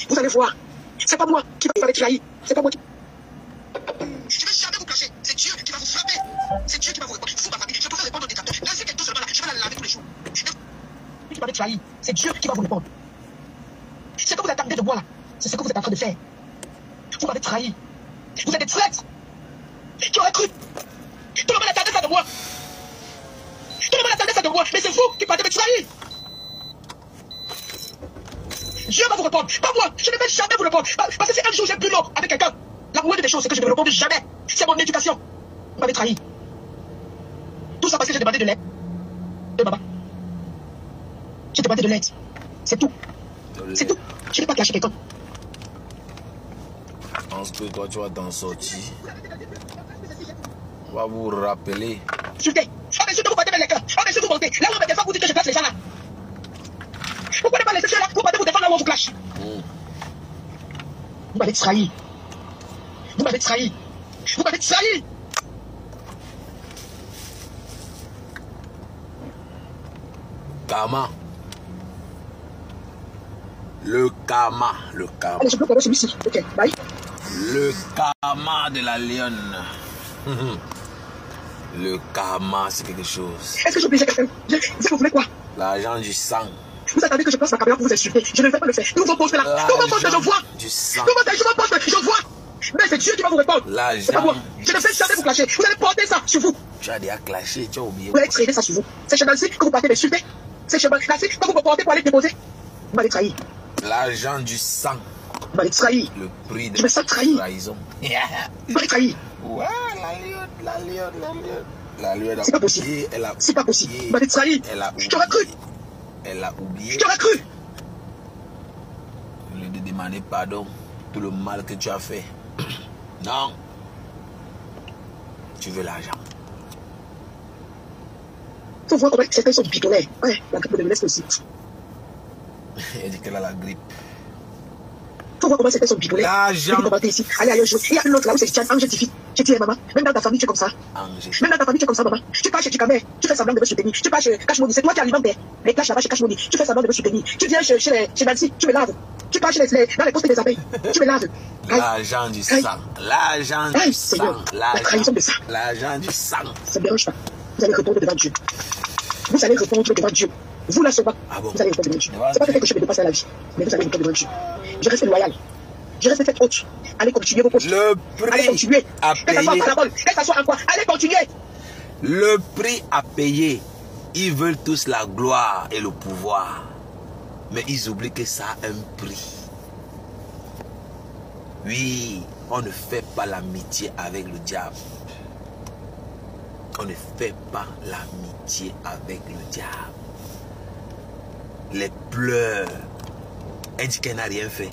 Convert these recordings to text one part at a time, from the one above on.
Vous allez voir. C'est pas moi qui va vous trahir. C'est pas moi qui... Je ne vais jamais vous clasher. C'est Dieu qui va vous frapper. C'est Dieu qui va vous répondre. Vous, ma famille, je préfère répondre aux détracteurs. Laissez quelqu'un seulement là. Je vais la laver tous les jours. Qui m'avait trahi. C'est Dieu qui va vous répondre. Ce que vous attendez de moi là, c'est ce que vous êtes en train de faire. Vous m'avez trahi. Vous êtes des traîtres. Qui aurait cru? Tout le monde attendait ça de moi. Tout le monde attendait ça de moi. Mais c'est vous qui partez me trahir. Dieu va vous répondre. Pas moi. Je ne vais jamais vous répondre. Parce que si un jour j'ai bu l'eau avec quelqu'un, la moindre des choses, c'est que je ne vais répondre jamais. C'est mon éducation. Vous m'avez trahi. Tout ça parce que j'ai demandé de l'aide. De maman. J'ai demandé de l'aide. C'est tout. C'est tout. Je n'ai pas caché quelqu'un. Je pense que toi, tu vas t'en sortir. On va vous rappeler. Insultez. On insulte, vous partez vers les cœurs. On insulte, vous montez. Là où on me défend, vous dites que je classe les gens là. Pourquoi ne pas laisser ceux là? Vous partez vous défendre là où on vous clash. Vous m'avez trahi. Vous m'avez trahi. Vous m'avez trahi. Karma. Le karma. Le karma. Allez, je bloque celui-ci. Ok, bye. Le karma de la lionne. Le karma, c'est quelque chose. Est-ce que j'oblige quelqu'un? Vous voulez quoi? L'argent du sang. Vous attendez que je place ma caméra pour vous insulter. Je ne vais pas le faire. Nous vos postes là. Nous vos postes, je vois. Du sang. Nous vos postes, je vois. Mais c'est Dieu qui va vous répondre. C'est pas moi. Je ne vais jamais vous clasher. Vous allez porter ça sur vous. Tu as déjà clashé, tu as oublié. Vous allez traîner ça sur vous. C'est chez Nancy que vous partez m'insulter. C'est chez Nancy que vous me portez pour aller déposer. Vous m'avez trahi. L'argent du sang. Vous m'avez trahi. Le prix de je me sens trahi. trahison. Vous m'avez trahi. Ouais, la lionne. La lionne. C'est pas possible. C'est pas possible. Vous m'avez trahi. Je t'aurais cru. Elle a oublié. Je t'aurais cru. Au lieu de demander pardon pour le mal que tu as fait. Non. Tu veux l'argent. Faut voir comment certains sont bidonnés. Ouais, la grippe de l'Est aussi. Elle dit qu'elle a la grippe. Faut voir comment certains sont bidonnés. L'argent. Ici. Allez, il y a une autre là où c'est Tian, Ange Tifi. J'ai dit, maman, même dans ta famille, tu es comme ça. Même dans ta famille, tu es comme ça, maman. Tu pars chez Chikamer, tu fais semblant de me soutenir. Tu pars chez Cashmoni, c'est toi qui alimente les clashs là-bas chez Cashmoni. Tu fais semblant de me soutenir. Tu viens chez Nancy, tu me laves. Tu pars dans les postes des abeilles, tu me laves. L'argent du sang. L'argent du sang. La trahison de ça. L'argent du sang. Ça ne dérange pas. Vous allez répondre devant Dieu. Vous allez répondre devant Dieu. Vous là seulement, vous allez répondre devant Dieu. C'est pas peut-être que je vais dépasser la vie, mais vous allez répondre devant Dieu. Je reste loyal. Je reste cette haute. Allez continuer vos postes. Le prix allez continuer. à payer. Que ça soit à la bonne, que ça soit en quoi. Allez continuer. Le prix à payer. Ils veulent tous la gloire et le pouvoir. Mais ils oublient que ça a un prix. Oui, on ne fait pas l'amitié avec le diable. On ne fait pas l'amitié avec le diable. Les pleurs indiquent qu'elle n'a rien fait.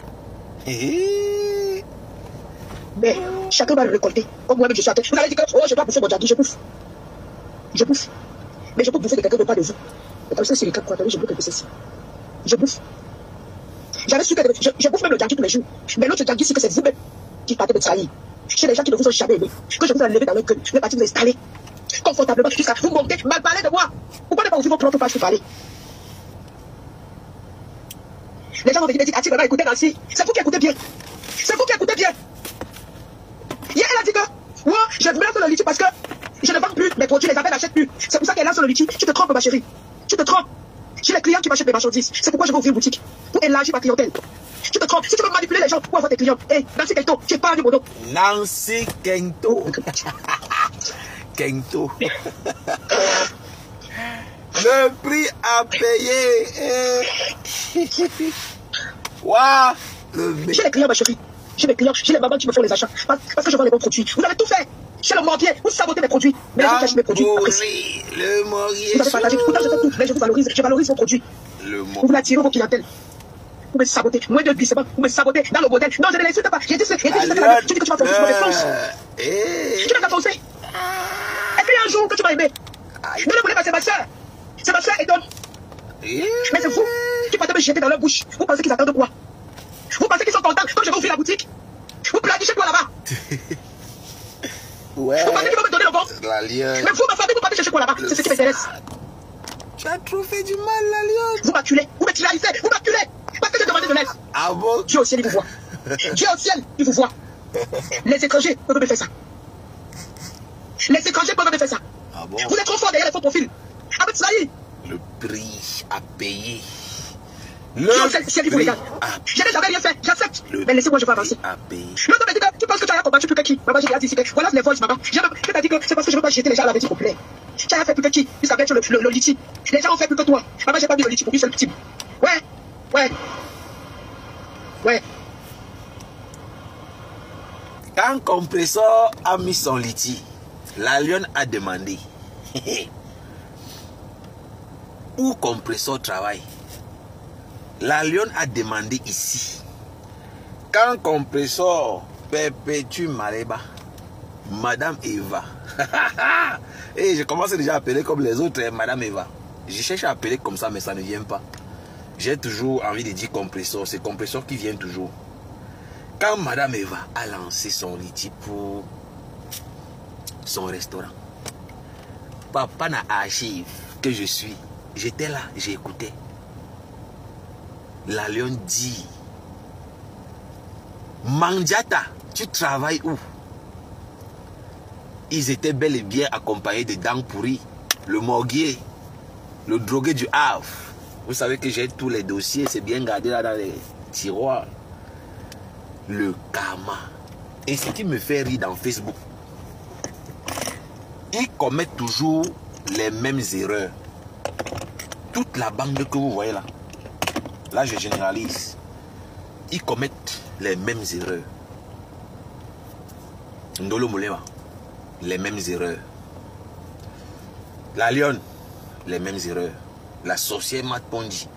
Mais chacun va le récolter. Comme moi-même je suis à terre. Vous allez dire que oh, je dois bouffer mon jardin, je bouffe. Je bouffe. Mais je peux bouffer de quelqu'un de pas de vous. Et comme ça, c'est les cas quoi, je bouffe de ceci. Je bouffe. J'avais su que je bouffe même le jardin tous les jours. Mais l'autre jardin, c'est que c'est vous-même qui partez de trahir. Chez les gens qui ne vous ont jamais aimé. Que je vous ai levé dans leur cœur. Le parti vous installer confortablement jusqu'à vous monter, mal parler de moi. Pourquoi ne pas ouvrir vos propres pages pour parler? Les gens vont venir me dire, ah, tu vas écouter Nancy. C'est vous qui écoutez bien. C'est vous qui écoutez bien. Hier, elle a dit que, moi, je me lance dans le litige parce que je ne vends plus mes produits, les appels n'achètent plus. C'est pour ça qu'elle lance dans le litige. Tu te trompes, ma chérie. Tu te trompes. J'ai les clients qui m'achètent mes marchandises. C'est pourquoi je vais ouvrir une boutique. Pour élargir ma clientèle. Tu te trompes. Si tu veux manipuler les gens pour avoir tes clients, hé, Nancy Kento, tu épargnes mon nom. Nancy Kento. Kento. Le prix à payer. Waouh. J'ai les clients, ma chérie. J'ai les clients, j'ai les mamans qui me font les achats. Parce que je vends les bons produits. Vous avez tout fait. Chez le mortier, vous sabotez mes produits. Mais je cache mes produits. Le morier. Vous avez partagé. Pourtant, je fais tout. Mais je vous valorise. Je valorise vos produits. Vous voulez attirer vos clientèles. Vous me sabotez. Moins de glissement. Vous me sabotez dans le modèle. Non, je ne l'insulte pas. J'ai dit ce que tu dis que tu vas foncer. Je me fonce. Tu vas foncer. Est-ce qu'il y a un jour que tu vas aimer? Ne le voulez pas, c'est ma soeur. C'est ma soeur et donne. Mais c'est vous qui partez me jeter dans leur bouche. Vous pensez qu'ils attendent quoi? Vous pensez qu'ils sont contents quand je vais ouvrir la boutique? Vous planifiez quoi là-bas? Ouais. Vous pensez qu'ils vont me donner le vent? La lionne. Mais vous, ma famille, vous partez chercher quoi là-bas? C'est ce qui m'intéresse. Tu as trop fait du mal, la lionne. Vous m'acculez, vous me trahissez, vous m'acculez. Parce que j'ai demandé de l'aide. Ah bon? Dieu au ciel, il vous voit. Dieu au ciel, il vous voit. Les étrangers peuvent me faire ça. Les étrangers peuvent me faire ça. Ah bon? Vous êtes trop fort derrière les faux profils. Ahmed Slahi. Le prix à payer. Dieu au ciel, il vous regarde. Je n'ai jamais rien fait, j'accepte. Mais laissez-moi, je vais avancer. À payer. L'autre me dit que tu penses que tu as combattu plus que qui? Maman, j'ai dit ici que voilà les voices, maman. Je t'ai dit que c'est parce que je ne veux pas jeter les gens à la vérité populaire. Tu as fait plus que qui? Jusqu'à mettre le liti. Les gens ont fait plus que toi. Maman, j'ai pas mis le liti pour une seule petite. Ouais. Quand Compressor a mis son liti, la lionne a demandé où Compressor travaille. La lionne a demandé ici. Quand Compressor perpétue Mareba, Madame Eva. Et je commence déjà à appeler comme les autres, Madame Eva. Je cherche à appeler comme ça, mais ça ne vient pas. J'ai toujours envie de dire Compressor. C'est Compressor qui vient toujours. Quand Madame Eva a lancé son litige pour son restaurant, Papa n'a archive que je suis. J'étais là, j'ai écouté. La lionne dit, Mandiata, tu travailles où? Ils étaient bel et bien accompagnés de Dang Pourri, le morguier, le drogué du Havre. Vous savez que j'ai tous les dossiers, c'est bien gardé là dans les tiroirs. Le karma. Et ce qui me fait rire dans Facebook, ils commettent toujours les mêmes erreurs. Toute la bande que vous voyez là, là je généralise, ils commettent les mêmes erreurs. Ndolo Moulema, les mêmes erreurs. La lionne, les mêmes erreurs. La sorcière Mat Pondi,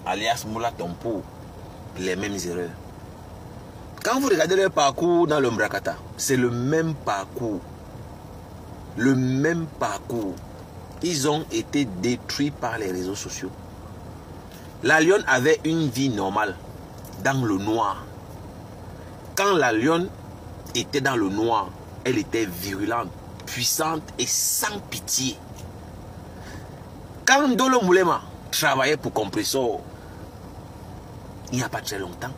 alias Moula Tompo, les mêmes erreurs. Quand vous regardez leur parcours dans le Mbrakata, c'est le même parcours. Le même parcours. Ils ont été détruits par les réseaux sociaux. La lionne avait une vie normale, dans le noir. Quand la lionne était dans le noir, elle était virulente, puissante et sans pitié. Quand Ndolo Moulema travaillait pour Compressor, il n'y a pas très longtemps,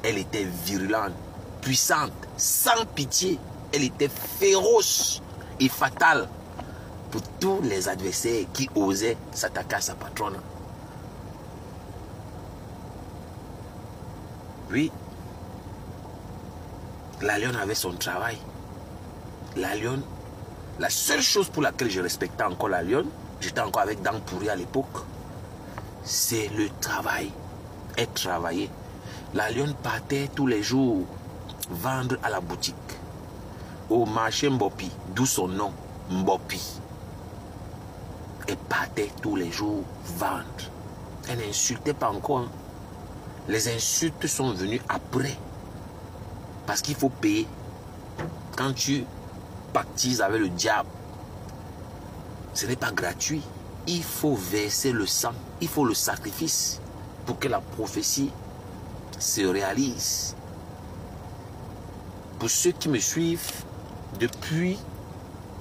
elle était virulente, puissante, sans pitié. Elle était féroce et fatale pour tous les adversaires qui osaient s'attaquer à sa patronne. Oui, la lionne avait son travail. La lionne, la seule chose pour laquelle je respectais encore la lionne, j'étais encore avec Dang Pourri à l'époque, c'est le travail. Elle travaillait. La lionne partait tous les jours vendre à la boutique, au marché Mbopi, d'où son nom, Mbopi. Elle partait tous les jours vendre. Elle n'insultait pas encore. Hein. Les insultes sont venues après. Parce qu'il faut payer. Quand tu pactises avec le diable, ce n'est pas gratuit. Il faut verser le sang. Il faut le sacrifice pour que la prophétie se réalise. Pour ceux qui me suivent depuis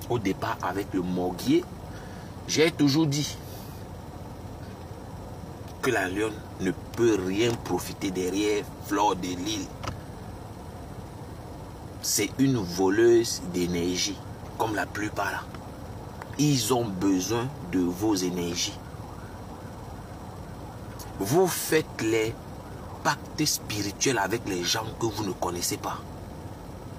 au départ avec le morguier, j'ai toujours dit que la lionne ne peut rien profiter derrière Fleur de Lys. C'est une voleuse d'énergie, comme la plupart là. Ils ont besoin de vos énergies. Vous faites les pactes spirituels avec les gens que vous ne connaissez pas.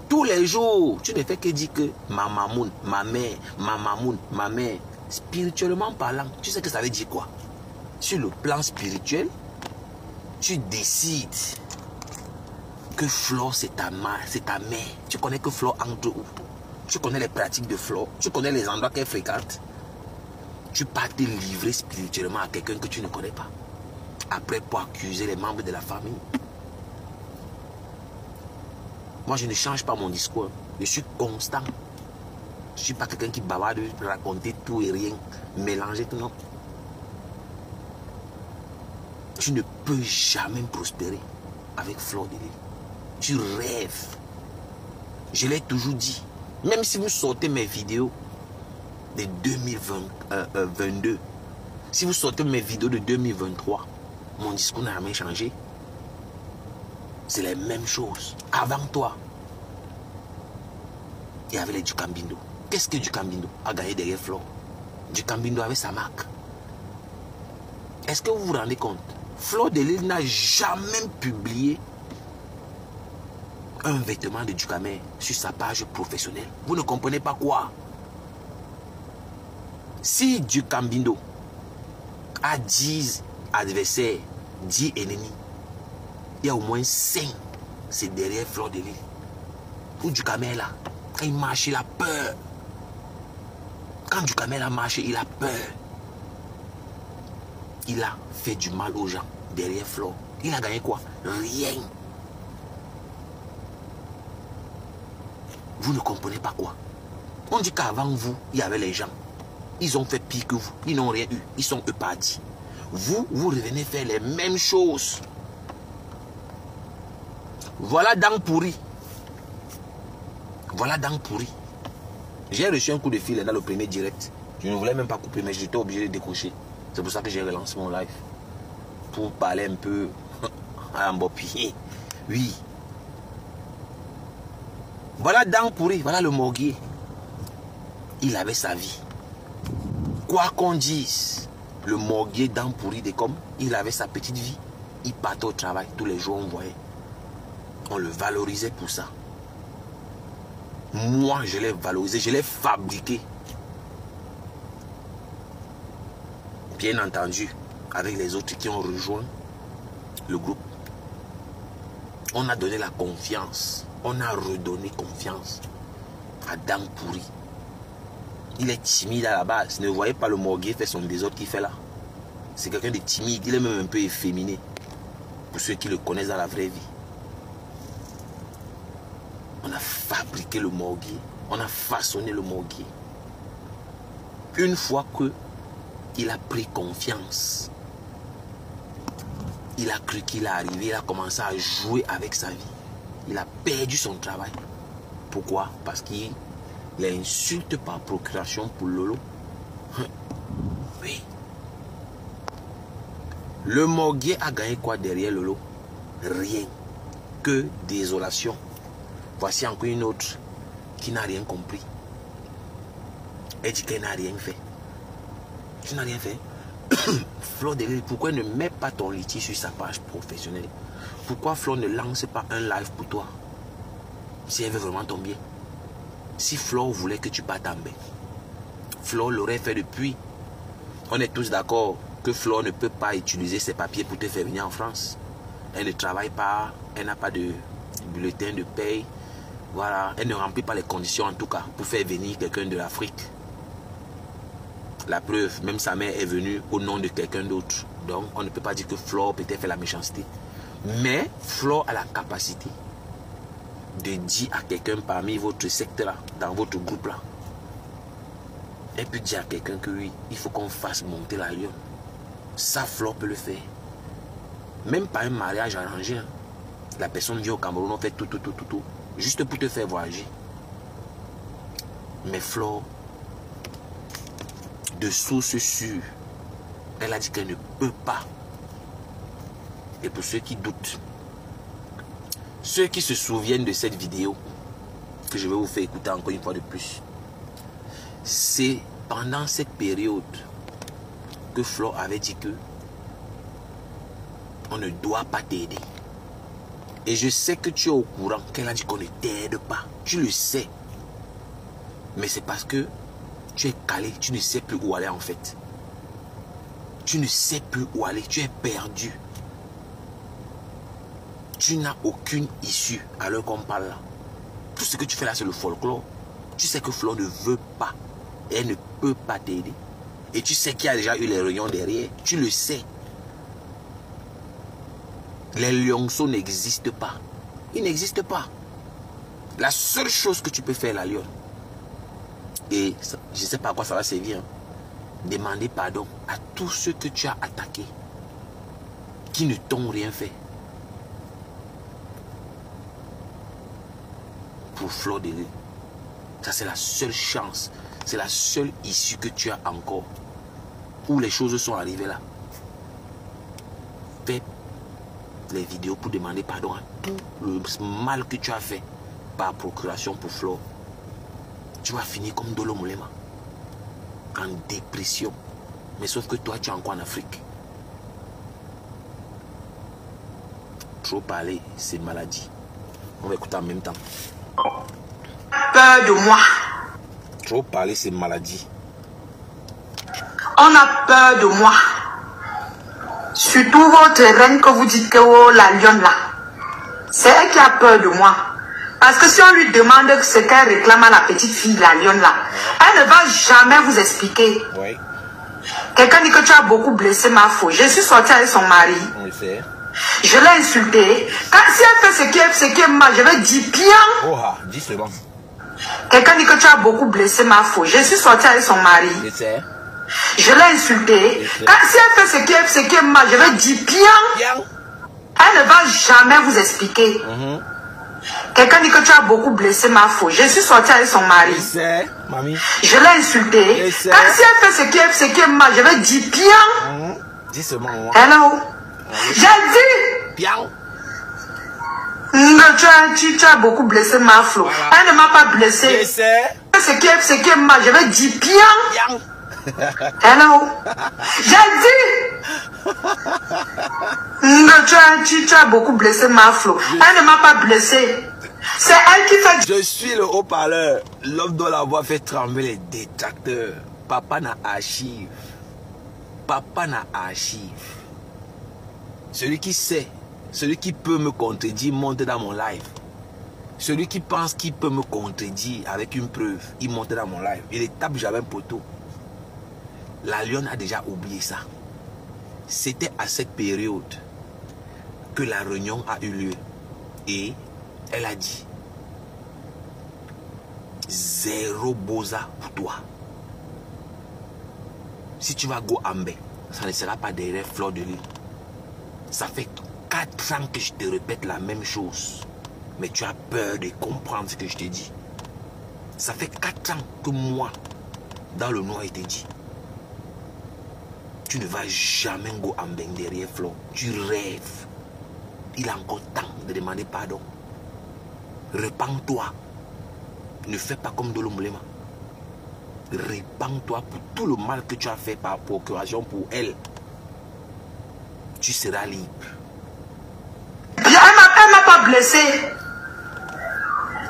Tous les jours, tu ne fais que dire que ma mamoun, ma mère, ma mamoun, ma mère. Spirituellement parlant, tu sais que ça veut dire quoi? Sur le plan spirituel, tu décides que Flore c'est ta mère, c'est ta mère. Tu connais que Flore entre où? Tu connais les pratiques de Flore, tu connais les endroits qu'elle fréquente. Tu pars te livrer spirituellement à quelqu'un que tu ne connais pas. Après, pour accuser les membres de la famille. Moi, je ne change pas mon discours. Je suis constant. Je ne suis pas quelqu'un qui bavarde, raconter tout et rien, mélanger tout, non. Tu ne peux jamais prospérer avec Fleur de Lys. Tu rêves. Je l'ai toujours dit. Même si vous sortez mes vidéos de 2022, si vous sortez mes vidéos de 2023, mon discours n'a jamais changé. C'est les mêmes choses. Avant toi, il y avait les Ducambindo. Qu'est-ce que Ducambindo a gagné derrière Flore? Ducambindo avait sa marque. Est-ce que vous vous rendez compte? Flore de Lille n'a jamais publié un vêtement de Ducamel sur sa page professionnelle. Vous ne comprenez pas quoi? Si Ducambindo a 10 adversaires, 10 ennemis, il y a au moins 5, c'est derrière Flore de Lille. Pour Ducamel là, quand il marche, il a peur. Quand Ducamel a marché, il a peur. Il a fait du mal aux gens derrière Flore. Il a gagné quoi? Rien. Vous ne comprenez pas quoi? On dit qu'avant vous, il y avait les gens. Ils ont fait pire que vous. Ils n'ont rien eu. Ils sont eux partis. Vous, vous revenez faire les mêmes choses. Voilà Dang Pourri. Voilà Dang Pourri. J'ai reçu un coup de fil dans le premier direct. Je ne voulais même pas couper, mais j'étais obligé de décrocher. C'est pour ça que j'ai relancé mon live. Pour parler un peu à Mbopi. Oui. Voilà Dang Pourri. Voilà le morguier. Il avait sa vie. Quoi qu'on dise, le morguier Dang Pourri de Com, il avait sa petite vie. Il partait au travail. Tous les jours, on voyait. On le valorisait pour ça. Moi, je l'ai valorisé. Je l'ai fabriqué. Bien entendu, avec les autres qui ont rejoint le groupe. On a donné la confiance. On a redonné confiance à Dang Pourri. Il est timide à la base. Ne voyez pas le morguier faire son désordre qu'il fait là. C'est quelqu'un de timide. Il est même un peu efféminé. Pour ceux qui le connaissent dans la vraie vie. On a fabriqué le morguier. On a façonné le morguier. Une fois que il a pris confiance, il a cru qu'il est arrivé, il a commencé à jouer avec sa vie. Il a perdu son travail. Pourquoi? Parce qu'il insulte par procuration pour Lolo. Oui. Le morguier a gagné quoi derrière Lolo? Rien. Que désolation. Voici encore une autre qui n'a rien compris. Elle dit qu'elle n'a rien fait. Tu n'as rien fait. Flore de Lille, pourquoi ne mets pas ton litige sur sa page professionnelle? Pourquoi Flore ne lance pas un live pour toi? Si elle veut vraiment ton bien. Si Flore voulait que tu partes en bain, Flore l'aurait fait depuis. On est tous d'accord que Flore ne peut pas utiliser ses papiers pour te faire venir en France. Elle ne travaille pas, elle n'a pas de bulletin de paye. Voilà, elle ne remplit pas les conditions en tout cas pour faire venir quelqu'un de l'Afrique. La preuve, même sa mère est venue au nom de quelqu'un d'autre. Donc, on ne peut pas dire que Flore peut-être fait la méchanceté. Mais Flore a la capacité de dire à quelqu'un parmi votre secte-là, dans votre groupe-là. Elle peut dire à quelqu'un que oui, il faut qu'on fasse monter la lionne. Ça, Flore peut le faire. Même pas un mariage arrangé. Hein. La personne vient au Cameroun, on fait tout. Juste pour te faire voyager. Mais Flore, de source sûre, elle a dit qu'elle ne peut pas. Et pour ceux qui doutent, ceux qui se souviennent de cette vidéo, que je vais vous faire écouter encore une fois de plus, c'est pendant cette période que Flore avait dit que on ne doit pas t'aider. Et je sais que tu es au courant qu'elle a dit qu'on ne t'aide pas. Tu le sais. Mais c'est parce que tu es calé, tu ne sais plus où aller en fait. Tu ne sais plus où aller, tu es perdu. Tu n'as aucune issue à l'heure qu'on parle là. Tout ce que tu fais là, c'est le folklore. Tu sais que Flore ne veut pas. Et elle ne peut pas t'aider. Et tu sais qu'il y a déjà eu les réunions derrière. Tu le sais. Les lionceaux n'existent pas. Ils n'existent pas. La seule chose que tu peux faire, la lionne, et je ne sais pas à quoi ça va servir, hein, demander pardon à tous ceux que tu as attaqués, qui ne t'ont rien fait. Pour Flore de Lille, ça c'est la seule chance, c'est la seule issue que tu as encore, où les choses sont arrivées là. Fais toutes les vidéos pour demander pardon à tout le mal que tu as fait par procuration pour Flo, tu vas finir comme Dolo Moulema, en dépression. Mais sauf que toi, tu es encore en Afrique. Trop parler, c'est maladie. On va écouter en même temps. Peur de moi. Trop parler, c'est maladie. On a peur de moi. Surtout votre reine que vous dites que oh, la lionne là. C'est elle qui a peur de moi. Parce que si on lui demande ce qu'elle réclame à la petite fille, la lionne là, elle ne va jamais vous expliquer. Oui. Quelqu'un dit que tu as beaucoup blessé ma faux. Je suis sortie avec son mari. On sait. Je l'ai insulté. Si elle fait ce qui est mal, je vais dire bien. Oh, dis seulement. Quelqu'un dit que tu as beaucoup blessé ma faux. Je suis sortie avec son mari. Je sais. Je l'ai insulté. Si elle fait ce qui est mal, je vais dire bien. Bien. Elle ne va jamais vous expliquer. Quelqu'un dit que tu as beaucoup blessé ma faux. Je suis sortie avec son mari. Je sais, mamie. Je l'ai insulté. Si elle fait ce qui est mal, je vais dire bien. Dis seulement moi. Hello. J'ai dit. Bien. Tu as beaucoup blessé ma flot. Voilà. Elle ne m'a pas blessé. Je sais. Ce qui est mal, je vais dire bien. Bien. Hello. J'ai dit. Tu as beaucoup blessé ma flot. Elle ne m'a pas blessé. C'est elle qui fait. Je suis le haut-parleur. L'homme dont la voix fait trembler les détracteurs. Papa n'a archive. Papa n'a archive. Celui qui sait, celui qui peut me contredire, monte dans mon live. Celui qui pense qu'il peut me contredire avec une preuve, il monte dans mon live. Il tape jamais un poteau. La lionne a déjà oublié ça. C'était à cette période que la réunion a eu lieu. Et elle a dit, zéro boza pour toi. Si tu vas go Ambé, ça ne sera pas derrière Fleur de Lys. Ça fait 4 ans que je te répète la même chose. Mais tu as peur de comprendre ce que je te dis. Ça fait 4 ans que moi, dans le noir, il te dit. Tu ne vas jamais go Ambé derrière Fleur. Tu rêves. Il a encore temps de demander pardon. Répands-toi. Ne fais pas comme Dolo Moulema. Répands-toi pour tout le mal que tu as fait par procuration pour elle. Tu seras libre. Elle ne m'a pas blessé.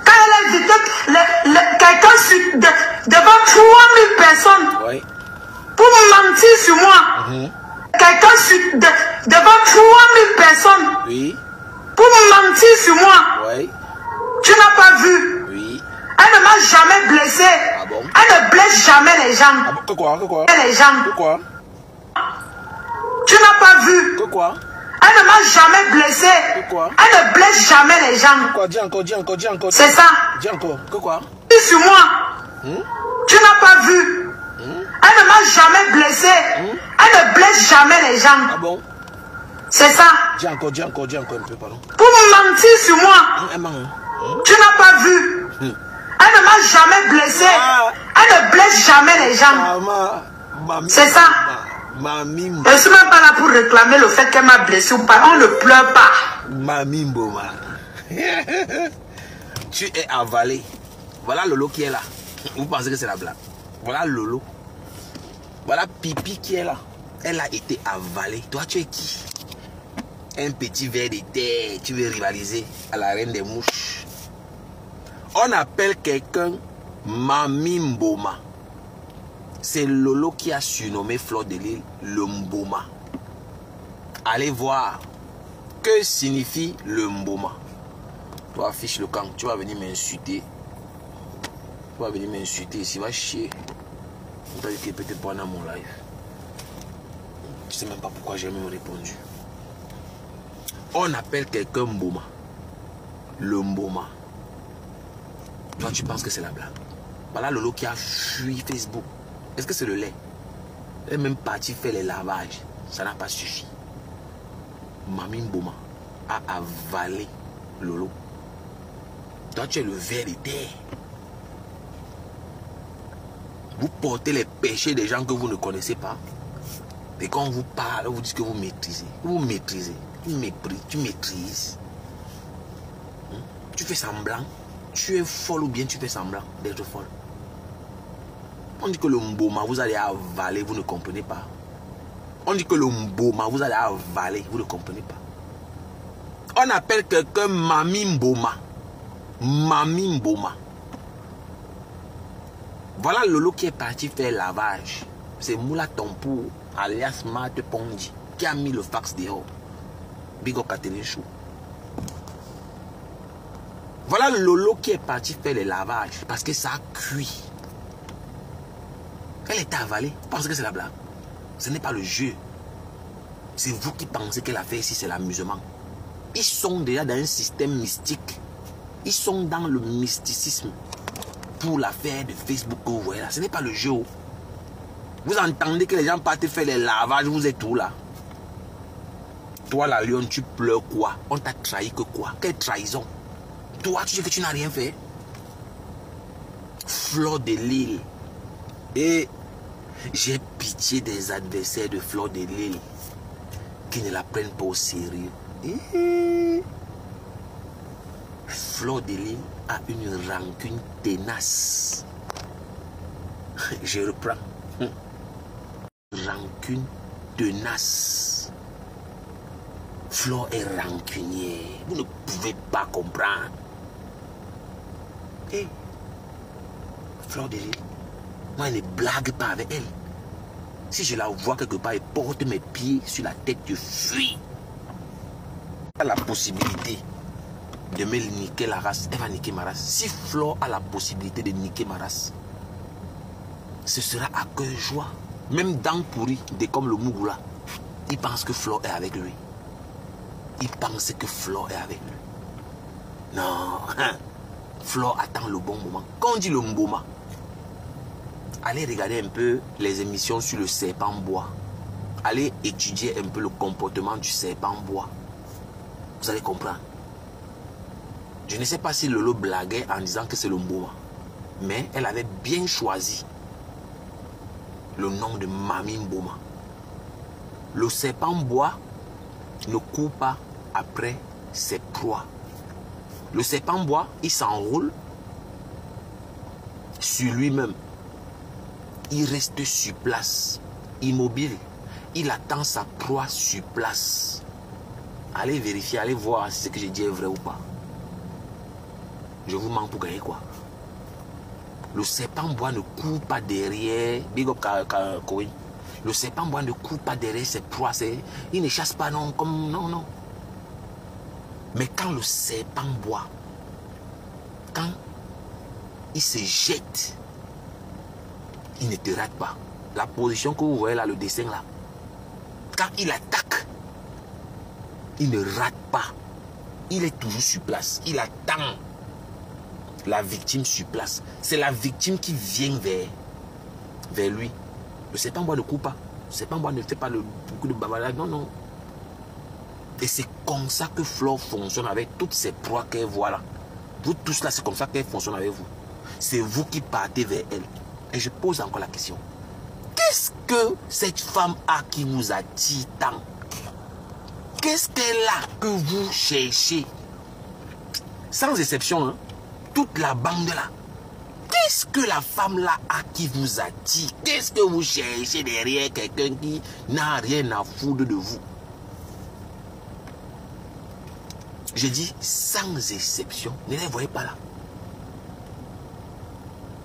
Quand elle a dit quelqu'un devant 3000 personnes, oui, pour mentir sur moi. Quelqu'un devant 3000 personnes, oui, pour mentir sur moi. Oui. Tu n'as pas vu. Oui. Elle ne m'a jamais blessé. Ah bon? Elle ne blesse jamais les gens. Ah bon? Quoi? Les gens. Quoi? Tu n'as pas vu. Quoi? Elle ne m'a jamais blessé. Quoi? Elle ne blesse jamais les gens. Quoi? Dis encore. C'est ça. Dis encore. Quoi? Dis sur moi. Tu n'as pas vu. Elle ne m'a jamais blessé. Elle ne blesse jamais les gens. Ah bon? C'est ça. Dis encore un peu, pardon. Pour mentir sur moi. Tu n'as pas vu. Elle ne m'a jamais blessé. Elle ne blesse jamais les gens. C'est ça. Je ne suis même pas là pour réclamer le fait qu'elle m'a blessé ou pas. On ne pleure pas. Mamie Mboma. Tu es avalé. Voilà Lolo qui est là. Vous pensez que c'est la blague? Voilà Lolo. Voilà Pipi qui est là. Elle a été avalée. Toi, tu es qui? Un petit ver de terre. Tu veux rivaliser à la reine des mouches. On appelle quelqu'un Mamie Mboma. C'est Lolo qui a surnommé Fleur de Lys le Mboma. Allez voir. Que signifie le Mboma? Toi, affiche le camp. Tu vas venir m'insulter. Tu vas venir m'insulter ici. Va chier. Tu vas dire peut-être pas dans mon live. Je sais même pas pourquoi j'ai même répondu. On appelle quelqu'un Mboma. Le Mboma. Toi, tu penses que c'est la blague. Voilà Lolo qui a fui Facebook. Est-ce que c'est le lait? Elle est même partie faire les lavages. Ça n'a pas suffi. Mamie Mboma a avalé Lolo. Toi, tu es le ver de terre. Vous portez les péchés des gens que vous ne connaissez pas. Et quand on vous parle, vous dites que vous maîtrisez. Vous maîtrisez. tu maîtrises. Tu fais semblant. Tu es folle ou bien tu fais semblant d'être folle. On dit que le mboma, vous allez avaler, vous ne comprenez pas. On dit que le mboma, vous allez avaler, vous ne comprenez pas. On appelle quelqu'un Mami Mboma. Mami Mboma. Voilà Lolo qui est parti faire lavage. C'est Moula Tompo, alias Mate Pondi, qui a mis le fax dehors. Bigo Catherine Chou. Voilà Lolo qui est parti faire les lavages parce que ça a cuit. Elle est avalée. Vous pensez que c'est la blague? Ce n'est pas le jeu. C'est vous qui pensez que l'affaire ici c'est l'amusement. Ils sont déjà dans un système mystique. Ils sont dans le mysticisme pour l'affaire de Facebook que vous voyez là. Ce n'est pas le jeu. Vous entendez que les gens partent faire les lavages, vous êtes où là? Toi la lionne, tu pleures quoi? On t'a trahi que quoi? Quelle trahison? Toi, tu sais que tu n'as rien fait. Fleur de Lille. Et j'ai pitié des adversaires de Fleur de Lille qui ne la prennent pas au sérieux. Fleur de Lille a une rancune tenace. Je reprends. Rancune tenace. Fleur est rancunière. Vous ne pouvez pas comprendre. Et Fleur de Lille, moi je ne blague pas avec elle. Si je la vois quelque part et porte mes pieds sur la tête, je fuis. Elle a la possibilité de me niquer la race, elle va niquer ma race. Si Fleur a la possibilité de niquer ma race, ce sera à cœur joie. Même dans pourri, des comme le Mougoula, il pense que Fleur est avec lui. Il pense que Fleur est avec lui. Non, Fleur attend le bon moment. Quand on dit le mboma, allez regarder un peu les émissions sur le serpent bois. Allez étudier un peu le comportement du serpent bois. Vous allez comprendre. Je ne sais pas si Lolo blaguait en disant que c'est le mboma. Mais elle avait bien choisi le nom de Mami Mboma. Le serpent bois ne court pas après ses proies. Le serpent bois, il s'enroule sur lui-même. Il reste sur place, immobile. Il attend sa proie sur place. Allez vérifier, allez voir si ce que j'ai dit est vrai ou pas. Je vous mens pour gagner quoi? Le serpent bois ne court pas derrière. Big up Koui. Le serpent bois ne court pas derrière ses proies. Il ne chasse pas non comme non. Mais quand le serpent bois, quand il se jette, il ne te rate pas. La position que vous voyez là, le dessin là, quand il attaque, il ne rate pas. Il est toujours sur place. Il attend la victime sur place. C'est la victime qui vient vers lui. Le serpent bois ne court pas. Le serpent bois ne fait pas beaucoup de bavardage. Non. Et c'est comme ça que Fleur fonctionne avec toutes ces proies qu'elle voit là. Vous tous là, c'est comme ça qu'elle fonctionne avec vous. C'est vous qui partez vers elle. Et je pose encore la question. Qu'est-ce que cette femme a qui vous attire tant? Qu'est-ce qu'elle a que vous cherchez? Sans exception, hein, toute la bande là. Qu'est-ce que la femme là a qui vous attire? Qu'est-ce que vous cherchez derrière quelqu'un qui n'a rien à foutre de vous? Je dis sans exception. Ne les voyez pas là.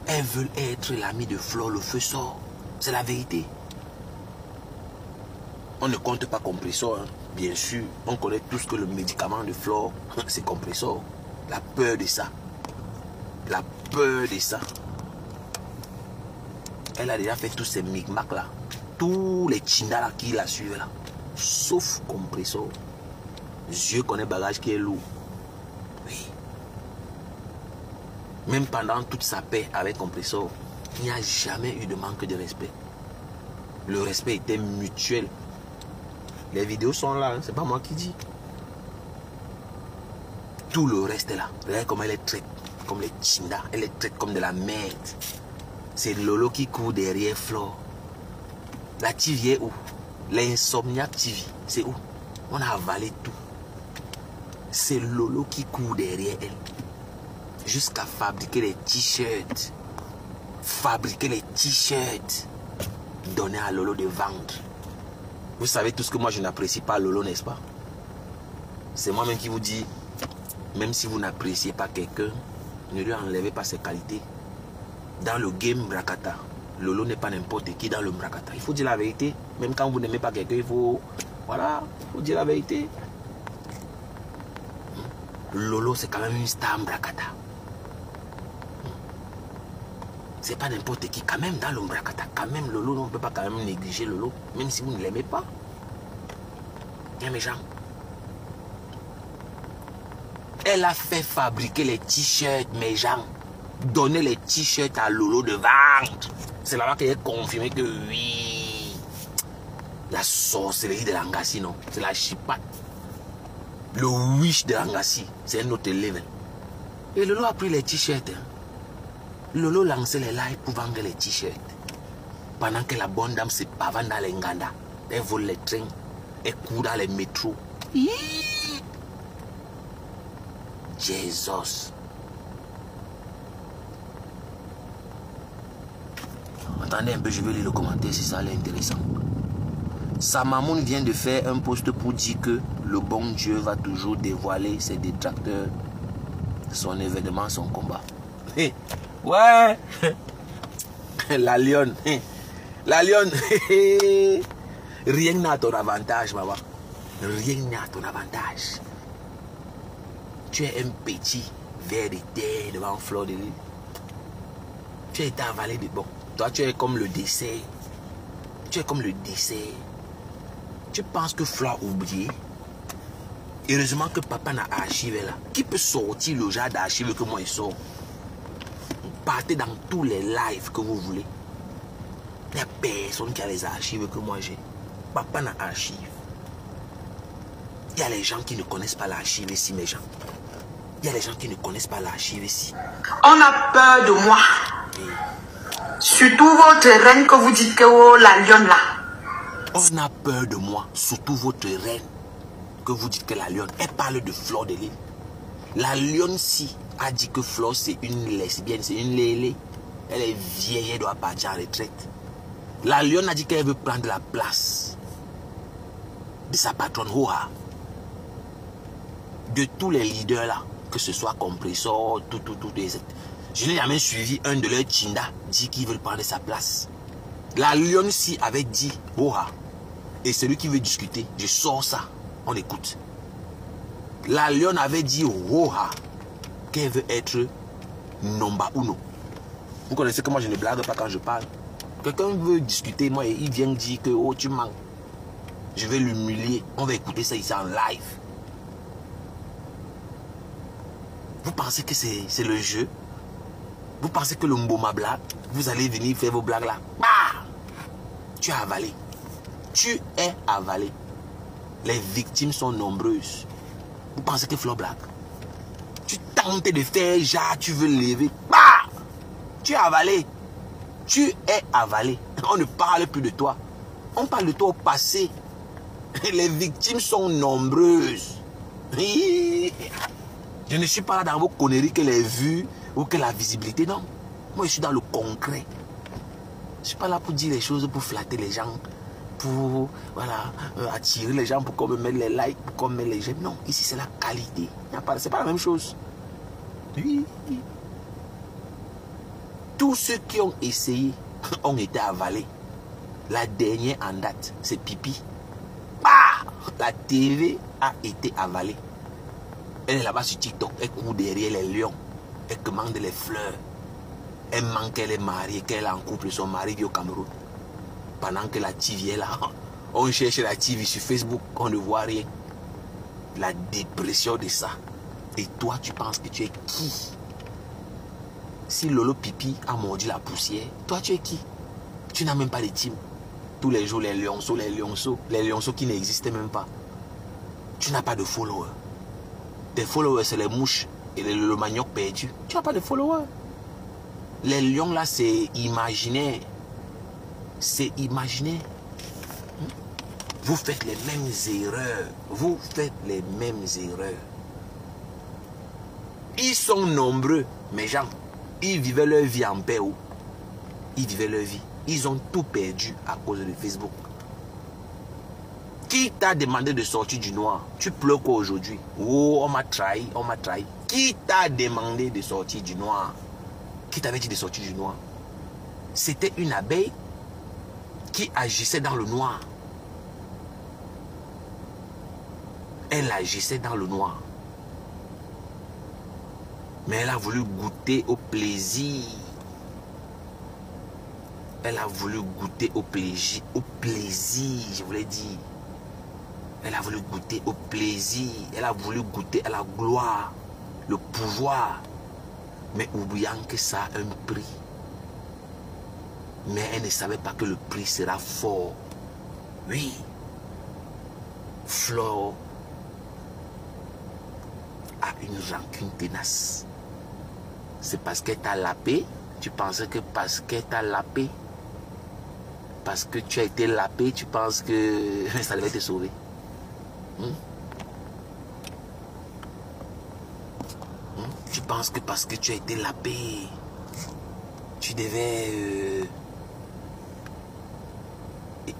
Elles veulent être l'amie de Fleur, le feu sort. C'est la vérité. On ne compte pas compresseur. Hein. Bien sûr, on connaît tous que le médicament de Fleur, c'est compresseur. La peur de ça. La peur de ça. Elle a déjà fait tous ces micmacs là. Tous les chindas là qui la suivent là. Sauf compresseur. Dieu connaît bagage qui est lourd. Oui. Même pendant toute sa paix avec compresseur, il n'y a jamais eu de manque de respect. Le respect était mutuel. Les vidéos sont là, hein, c'est pas moi qui dis. Tout le reste est là. Regardez comment elle est traite comme les chindas. Elle est traite comme de la merde. C'est Lolo qui court derrière Fleur. La TV est où? L'insomniaque TV, c'est où? On a avalé tout. C'est Lolo qui court derrière elle. Jusqu'à fabriquer les t-shirts. Fabriquer les t-shirts. Donner à Lolo de vendre. Vous savez tout ce que moi je n'apprécie pas Lolo, n'est-ce pas? C'est moi-même qui vous dis, même si vous n'appréciez pas quelqu'un, ne lui enlevez pas ses qualités. Dans le game Mrakata, Lolo n'est pas n'importe qui dans le Mrakata. Il faut dire la vérité. Même quand vous n'aimez pas quelqu'un, il faut... Voilà, il faut dire la vérité. Lolo, c'est quand même une star Mrakata. C'est pas n'importe qui. Quand même dans le Mrakata, quand même Lolo, on ne peut pas quand même négliger Lolo. Même si vous ne l'aimez pas. Bien mes gens. Elle a fait fabriquer les t-shirts, mes gens. Donner les t-shirts à Lolo de vente. C'est là-bas qu'elle a confirmé que oui. La sorcellerie de Langassi, non. C'est la chipate. Le wish de Langassi. C'est un autre level. Et Lolo a pris les t-shirts. Lolo lançait les lives pour vendre les t-shirts. Pendant que la bonne dame se pavane dans les Nganda. Elle vole les trains. Elle court dans les métros. Jesus. Attendez un peu, je vais lire le commentaire si ça a l'air intéressant. Samamoun vient de faire un post pour dire que le bon Dieu va toujours dévoiler ses détracteurs, son événement, son combat. Ouais. La lionne. La lionne. Rien n'a à ton avantage, maman. Rien n'a à ton avantage. Tu es un petit ver de terre devant un fleur de l'île. Tu as été avalé de bon. Toi, tu es comme le dessert. Tu es comme le dessert. Tu penses que Flo a oublié? Heureusement que papa n'a archivé là. Qui peut sortir le genre d'archive que moi il sors? Partez dans tous les lives que vous voulez. Il n'y a personne qui a les archives que moi j'ai. Papa n'a archive. Il y a les gens qui ne connaissent pas l'archive ici, mes gens. Il y a les gens qui ne connaissent pas l'archive ici. On a peur de moi. Surtout votre reine que vous dites que oh, la lionne là. On a peur de moi, surtout votre reine que vous dites que la lionne. Elle parle de Fleur de l'île. La lionne-ci a dit que Fleur c'est une lesbienne, c'est une lélé. Elle est vieille, elle doit partir en retraite. La lionne a dit qu'elle veut prendre la place de sa patronne Hoha. De tous les leaders là, que ce soit Compressor, tout. Je n'ai jamais suivi un de leurs Chinda dit qu'ils veulent prendre sa place. La lionne-ci avait dit Hoha. Et celui qui veut discuter, je sors ça, on écoute. La lionne avait dit Hoha qu'elle veut être Nomba Uno. Vous connaissez que moi je ne blague pas quand je parle. Quelqu'un veut discuter, moi il vient dire que oh tu manques. Je vais l'humilier. On va écouter ça ici en live. Vous pensez que c'est le jeu? Vous pensez que le Mboma blague? Vous allez venir faire vos blagues là. Bah! Tu as avalé. Tu es avalé. Les victimes sont nombreuses. Vous pensez que Flo blague? Tu tentes de faire genre tu veux lever. Bah! Tu es avalé. Tu es avalé. On ne parle plus de toi. On parle de toi au passé. Les victimes sont nombreuses. Je ne suis pas là dans vos conneries que les vues ou que la visibilité. Non. Moi, je suis dans le concret. Je ne suis pas là pour dire les choses, pour flatter les gens, pour voilà, attirer les gens, pour qu'on me mette les likes, pour qu'on me mette les j'aime. Non, ici, c'est la qualité. Ce n'est pas la même chose. Oui. Tous ceux qui ont essayé ont été avalés. La dernière en date, c'est Pipi. Bah, la TV a été avalée. Elle est là-bas sur TikTok, elle court derrière les lions. Elle commande les fleurs. Elle manque qu'elle est mariée, qu'elle est en couple, son mari vit au Cameroun. Pendant que la TV est là, on cherche la TV sur Facebook, on ne voit rien. La dépression de ça. Et toi, tu penses que tu es qui? Si Lolo Pipi a mordu la poussière, toi tu es qui? Tu n'as même pas de team. Tous les jours, les lionceaux qui n'existaient même pas. Tu n'as pas de followers. Tes followers, c'est les mouches et le manioc perdu. Tu n'as pas de followers. Les lions là, c'est imaginaire. C'est imaginaire. Vous faites les mêmes erreurs. Vous faites les mêmes erreurs. Ils sont nombreux, mes gens. Ils vivaient leur vie en paix. Ils vivaient leur vie. Ils ont tout perdu à cause de Facebook. Qui t'a demandé de sortir du noir? Tu pleures quoi aujourd'hui? Oh, on m'a trahi, on m'a trahi. Qui t'a demandé de sortir du noir? Qui t'avait dit de sortir du noir? C'était une abeille qui agissait dans le noir. Elle agissait dans le noir. Mais elle a voulu goûter au plaisir. Elle a voulu goûter au plaisir. Au plaisir, je voulais dire. Elle a voulu goûter au plaisir. Elle a voulu goûter à la gloire, le pouvoir. Mais oubliant que ça a un prix. Mais elle ne savait pas que le prix sera fort. Oui. Flore a une rancune tenace. C'est parce qu'elle t'a lapé. Tu pensais que parce qu'elle t'a lapé, parce que tu as été lapé, tu penses que ça devait te sauver. Tu penses que parce que tu as été lapé, tu devais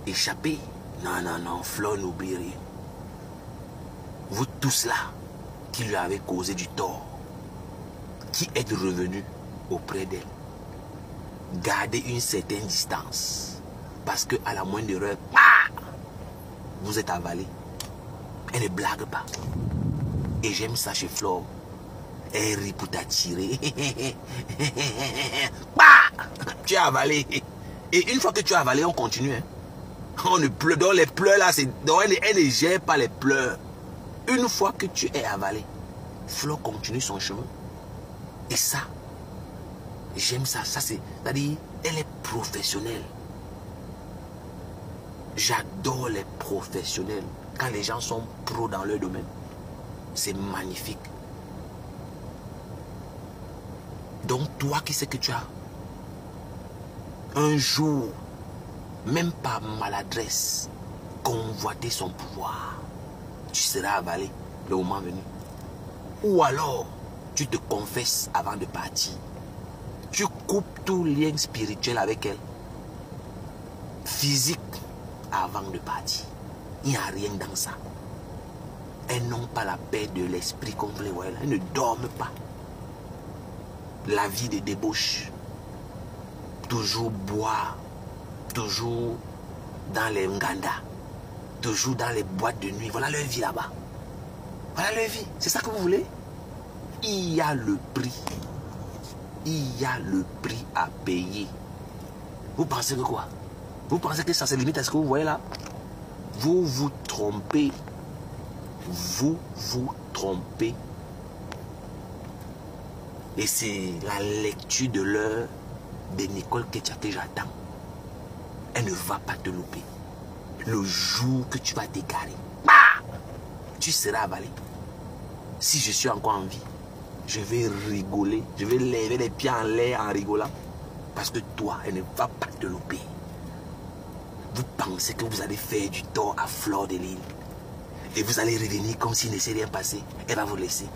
échapper. Non, non, non, Flore n'oublie rien. Vous tous là, qui lui avez causé du tort, qui êtes revenus auprès d'elle, gardez une certaine distance. Parce que à la moindre erreur, vous êtes avalé. Elle ne blague pas. Et j'aime ça chez Flore. Elle rit pour t'attirer. Tu as avalé. Et une fois que tu as avalé, on continue. Hein. On ne pleure. Donc les pleurs là, elle ne gère pas les pleurs. Une fois que tu es avalé, Flore continue son chemin. Et ça, j'aime ça. Ça c'est-à-dire, elle est professionnelle. J'adore les professionnels. Quand les gens sont pros dans leur domaine. C'est magnifique. Donc toi qui sais que tu as un jour, même par maladresse, convoité son pouvoir, tu seras avalé le moment venu. Ou alors, tu te confesses avant de partir. Tu coupes tout lien spirituel avec elle. Physique, avant de partir. Il n'y a rien dans ça. Elles n'ont pas la paix de l'esprit comme vous les voyez là. Elles ne dorment pas. La vie de débauche. Toujours boire. Toujours dans les nganda. Toujours dans les boîtes de nuit. Voilà leur vie là-bas. Voilà leur vie. C'est ça que vous voulez? Il y a le prix. Il y a le prix à payer. Vous pensez que quoi? Vous pensez que ça se limite à ce que vous voyez là? Vous vous trompez. Vous vous trompez. Et c'est la lecture de l'heure de Nicole Ketia que j'attends. Elle ne va pas te louper. Le jour que tu vas t'égarer, tu seras avalé. Si je suis encore en vie, je vais rigoler. Je vais lever les pieds en l'air en rigolant. Parce que toi, elle ne va pas te louper. Vous pensez que vous allez faire du tort à Flore de Lille. Et vous allez revenir comme s'il ne s'est rien passé. Elle va vous laisser.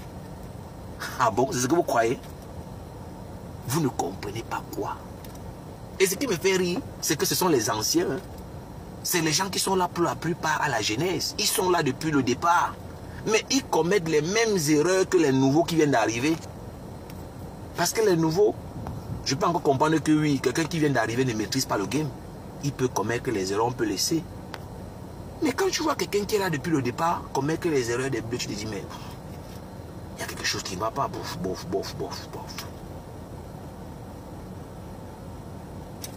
Ah bon, c'est ce que vous croyez? Vous ne comprenez pas quoi. Et ce qui me fait rire, c'est que ce sont les anciens. Hein. C'est les gens qui sont là pour la plupart à la jeunesse. Ils sont là depuis le départ. Mais ils commettent les mêmes erreurs que les nouveaux qui viennent d'arriver. Parce que les nouveaux, je peux encore comprendre que oui, quelqu'un qui vient d'arriver ne maîtrise pas le game. Il peut commettre les erreurs, on peut laisser. Mais quand tu vois quelqu'un qui est là depuis le départ, commettre les erreurs des bleus, tu te dis, mais il y a quelque chose qui ne va pas. Bof, bof, bof, bof, bof.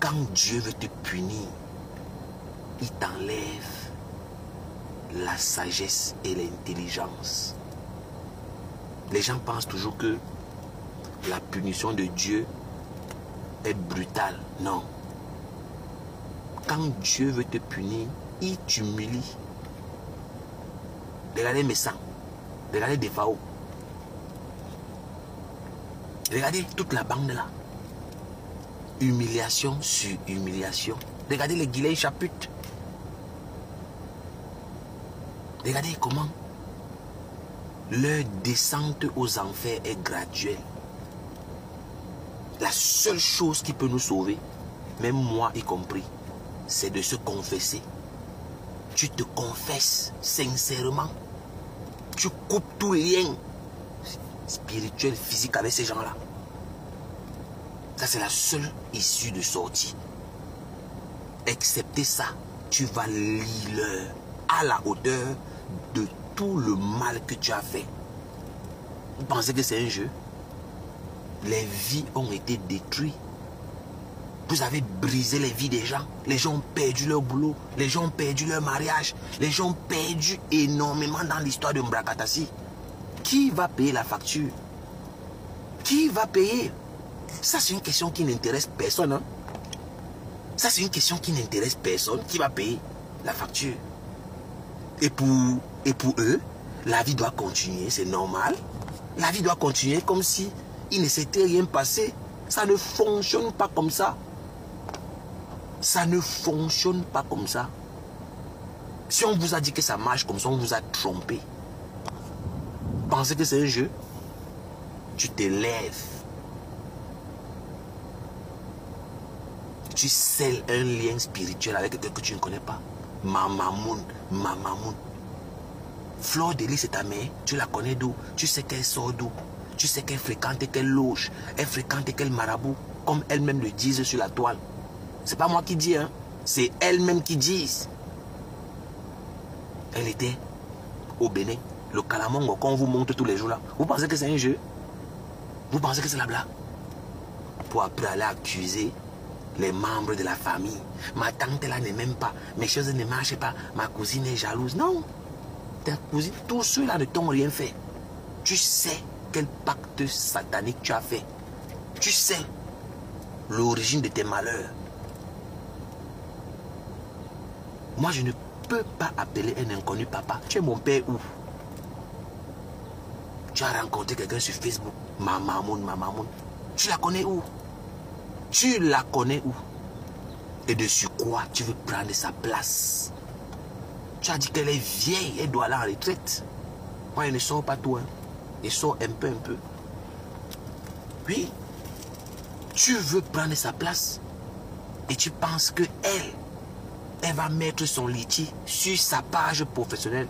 Quand Dieu veut te punir, il t'enlève la sagesse et l'intelligence. Les gens pensent toujours que la punition de Dieu est brutale. Non. Quand Dieu veut te punir, il t'humilie. Regardez mes sangs. Regardez des FAO. Regardez toute la bande là. Humiliation sur humiliation. Regardez les Guilain Chaput. Regardez comment leur descente aux enfers est graduelle. La seule chose qui peut nous sauver, même moi y compris, c'est de se confesser. Tu te confesses sincèrement. Tu coupes tout lien spirituel, physique avec ces gens-là. Ça, c'est la seule issue de sortie. Excepté ça, tu vas leur à la hauteur de tout le mal que tu as fait. Vous pensez que c'est un jeu? Les vies ont été détruites. Vous avez brisé les vies des gens. Les gens ont perdu leur boulot. Les gens ont perdu leur mariage. Les gens ont perdu énormément dans l'histoire de Mbrakatasi. Qui va payer la facture? Qui va payer? Ça, c'est une question qui n'intéresse personne. Hein? Ça, c'est une question qui n'intéresse personne. Qui va payer la facture? Et pour eux, la vie doit continuer. C'est normal. La vie doit continuer comme si il ne s'était rien passé. Ça ne fonctionne pas comme ça. Ça ne fonctionne pas comme ça. Si on vous a dit que ça marche comme ça, on vous a trompé. Pensez que c'est un jeu? Tu te lèves. Tu scelles un lien spirituel avec quelqu'un que tu ne connais pas. Mamamoun. Fleur de Lys, c'est ta mère. Tu la connais d'où? Tu sais qu'elle sort d'où? Tu sais qu'elle fréquente quelle loge? Elle fréquente quel marabout? Comme elles-mêmes le disent sur la toile. C'est pas moi qui dis, hein. C'est elles-mêmes qui disent. Elle était au Bénin. Le Kalamongo qu'on vous montre tous les jours là. Vous pensez que c'est un jeu? Vous pensez que c'est la blague? Pour après aller accuser les membres de la famille. Ma tante là ne m'aime pas. Mes choses ne marchent pas. Ma cousine est jalouse. Non. Ta cousine, tous ceux-là ne t'ont rien fait. Tu sais quel pacte satanique tu as fait. Tu sais l'origine de tes malheurs. Moi, je ne peux pas appeler un inconnu papa. Tu es mon père où? Tu as rencontré quelqu'un sur Facebook. Mamamoun. Tu la connais où? Tu la connais où? Et dessus quoi tu veux prendre sa place? Tu as dit qu'elle est vieille, elle doit aller en retraite. Moi, elle ne sort pas tout. Hein. Elle sort un peu. Oui. Tu veux prendre sa place. Et tu penses que elle va mettre son litchi sur sa page professionnelle.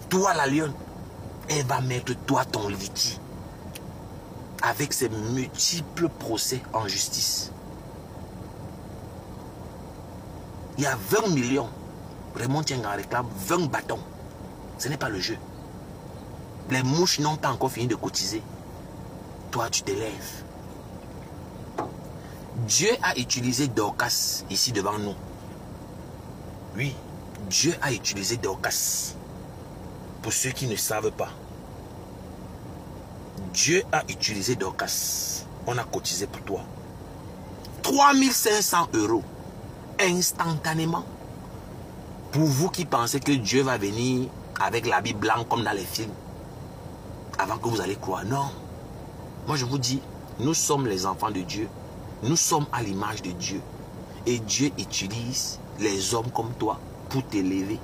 Toi, la lionne, elle va mettre toi ton litchi. Avec ses multiples procès en justice. Il y a 20 millions. Raymond Tienga réclame 20 bâtons. Ce n'est pas le jeu. Les mouches n'ont pas encore fini de cotiser. Toi, tu te lèves. Dieu a utilisé Dorcas ici devant nous. Oui, Dieu a utilisé Dorcas. Pour ceux qui ne savent pas. Dieu a utilisé Dorcas. On a cotisé pour toi. 3500 € instantanément. Pour vous qui pensez que Dieu va venir avec l'habit blanc comme dans les films. Avant que vous allez croire. Non. Moi je vous dis, nous sommes les enfants de Dieu. Nous sommes à l'image de Dieu. Et Dieu utilise les hommes comme toi pour t'élever.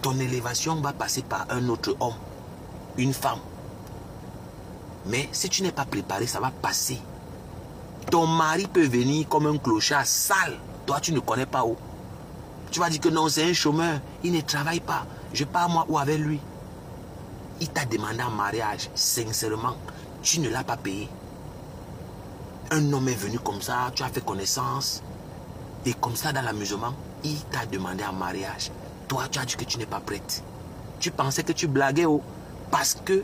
Ton élévation va passer par un autre homme. Une femme. Mais si tu n'es pas préparé, ça va passer. Ton mari peut venir comme un clochard sale. Toi, tu ne connais pas où. Tu vas dire que non, c'est un chômeur. Il ne travaille pas. Je pars moi ou avec lui. Il t'a demandé en mariage. Sincèrement, tu ne l'as pas payé. Un homme est venu comme ça. Tu as fait connaissance. Et comme ça, dans l'amusement, il t'a demandé en mariage. Toi, tu as dit que tu n'es pas prête. Tu pensais que tu blaguais. Oh, parce que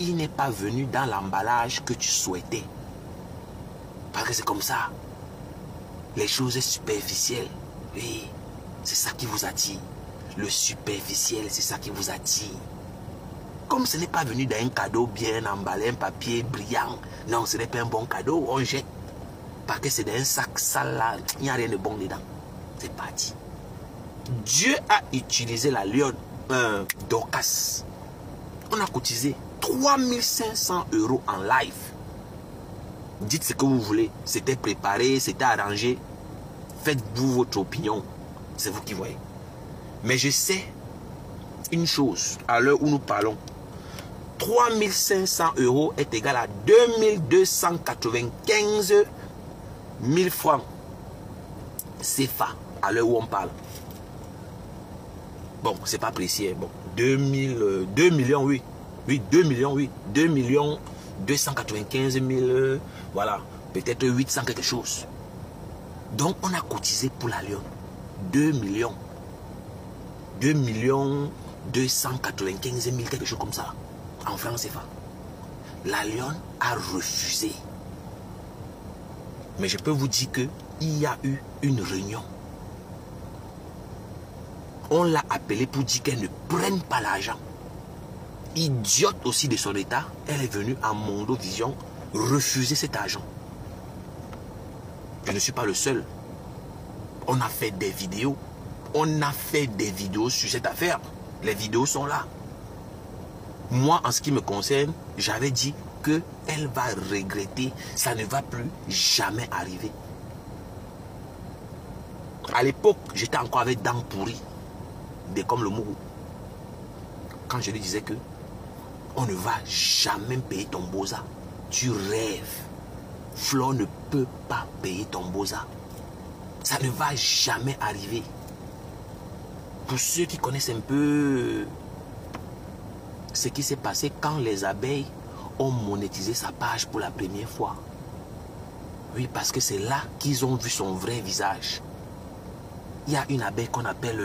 il n'est pas venu dans l'emballage que tu souhaitais. Parce que c'est comme ça. Les choses superficielles. Oui, c'est ça qui vous attire. Le superficiel, c'est ça qui vous attire. Comme ce n'est pas venu d'un cadeau bien emballé, un papier brillant. Non, ce n'est pas un bon cadeau, on jette. Parce que c'est d'un sac sale là, il n'y a rien de bon dedans. C'est parti. Dieu a utilisé la lionne Dorcas. On a cotisé 3500 € en live. Dites ce que vous voulez. C'était préparé, c'était arrangé. Faites-vous votre opinion. C'est vous qui voyez. Mais je sais une chose à l'heure où nous parlons. 3500 € est égal à 2295 000 francs CFA à l'heure où on parle. Bon, c'est pas précis. Hein. Bon, 2 millions, oui. Oui, 2 millions, oui. 2 millions 295 000, voilà. Peut-être 800 quelque chose. Donc, on a cotisé pour la Lyon. 2 millions. 2 millions 295 000, quelque chose comme ça. En francs CFA. La Lyon a refusé. Mais je peux vous dire qu'il y a eu une réunion. On l'a appelée pour dire qu'elle ne prenne pas l'argent. Idiote aussi de son état, elle est venue à Mondo Vision refuser cet argent. Je ne suis pas le seul. On a fait des vidéos. On a fait des vidéos sur cette affaire. Les vidéos sont là. Moi, en ce qui me concerne, j'avais dit qu'elle va regretter. Ça ne va plus jamais arriver. À l'époque, j'étais encore avec dents pourries. Des comme le Mourou. Quand je lui disais que on ne va jamais payer ton Boza. Tu rêves. Flo ne peut pas payer ton Boza. Ça ne va jamais arriver. Pour ceux qui connaissent un peu ce qui s'est passé quand les abeilles ont monétisé sa page pour la première fois. Oui, parce que c'est là qu'ils ont vu son vrai visage. Il y a une abeille qu'on appelle...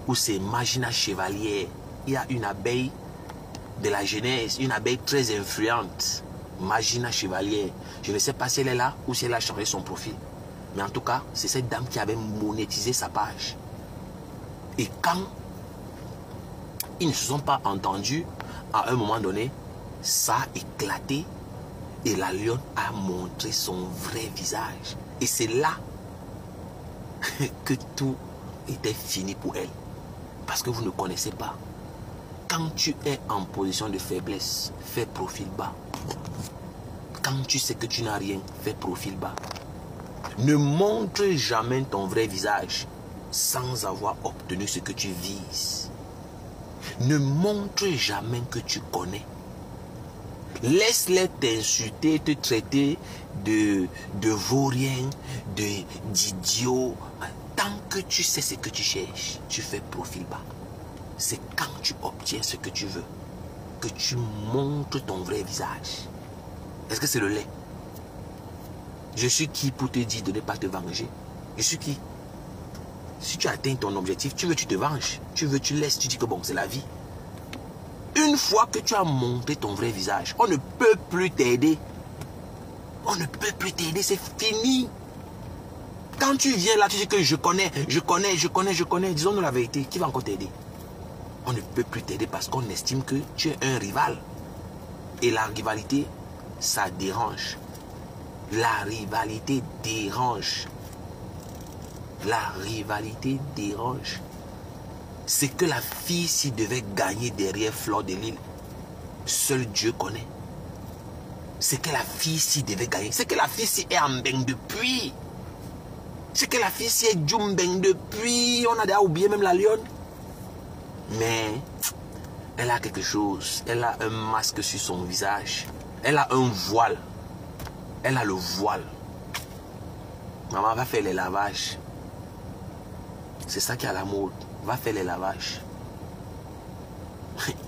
ou c'est Magina Chevalier. Il y a une abeille de la Genèse, une abeille très influente. Magina Chevalier. Je ne sais pas si elle est là ou si elle a changé son profil. Mais en tout cas, c'est cette dame qui avait monétisé sa page. Et quand ils ne se sont pas entendus, à un moment donné, ça a éclaté et la lionne a montré son vrai visage. Et c'est là que tout était fini pour elle. Parce que vous ne connaissez pas. Quand tu es en position de faiblesse, fais profil bas. Quand tu sais que tu n'as rien, fais profil bas. Ne montre jamais ton vrai visage sans avoir obtenu ce que tu vises. Ne montre jamais que tu connais. Laisse-les t'insulter, te traiter de vaurien, d'idiot. Tant que tu sais ce que tu cherches, tu fais profil bas. C'est quand tu obtiens ce que tu veux que tu montres ton vrai visage. Est-ce que c'est le lait? Je suis qui pour te dire de ne pas te venger? Je suis qui? Si tu atteins ton objectif, tu veux, tu te venges. Tu veux, tu laisses, tu dis que bon, c'est la vie. Une fois que tu as montré ton vrai visage, on ne peut plus t'aider. On ne peut plus t'aider, c'est fini. Quand tu viens là, tu dis que je connais. Disons-nous la vérité, qui va encore t'aider? On ne peut plus t'aider parce qu'on estime que tu es un rival. Et la rivalité, ça dérange. La rivalité dérange. La rivalité dérange. C'est que la fille, s'il devait gagner derrière Fleur de Lille, seul Dieu connaît. C'est que la fille, s'il devait gagner, c'est que la fille, si est en bain depuis. C'est que la fille, si est Djumbeng depuis. On a déjà oublié même la lionne. Mais elle a quelque chose. Elle a un masque sur son visage. Elle a un voile. Elle a le voile. Maman va faire les lavages. C'est ça qui est à la mode. Va faire les lavages.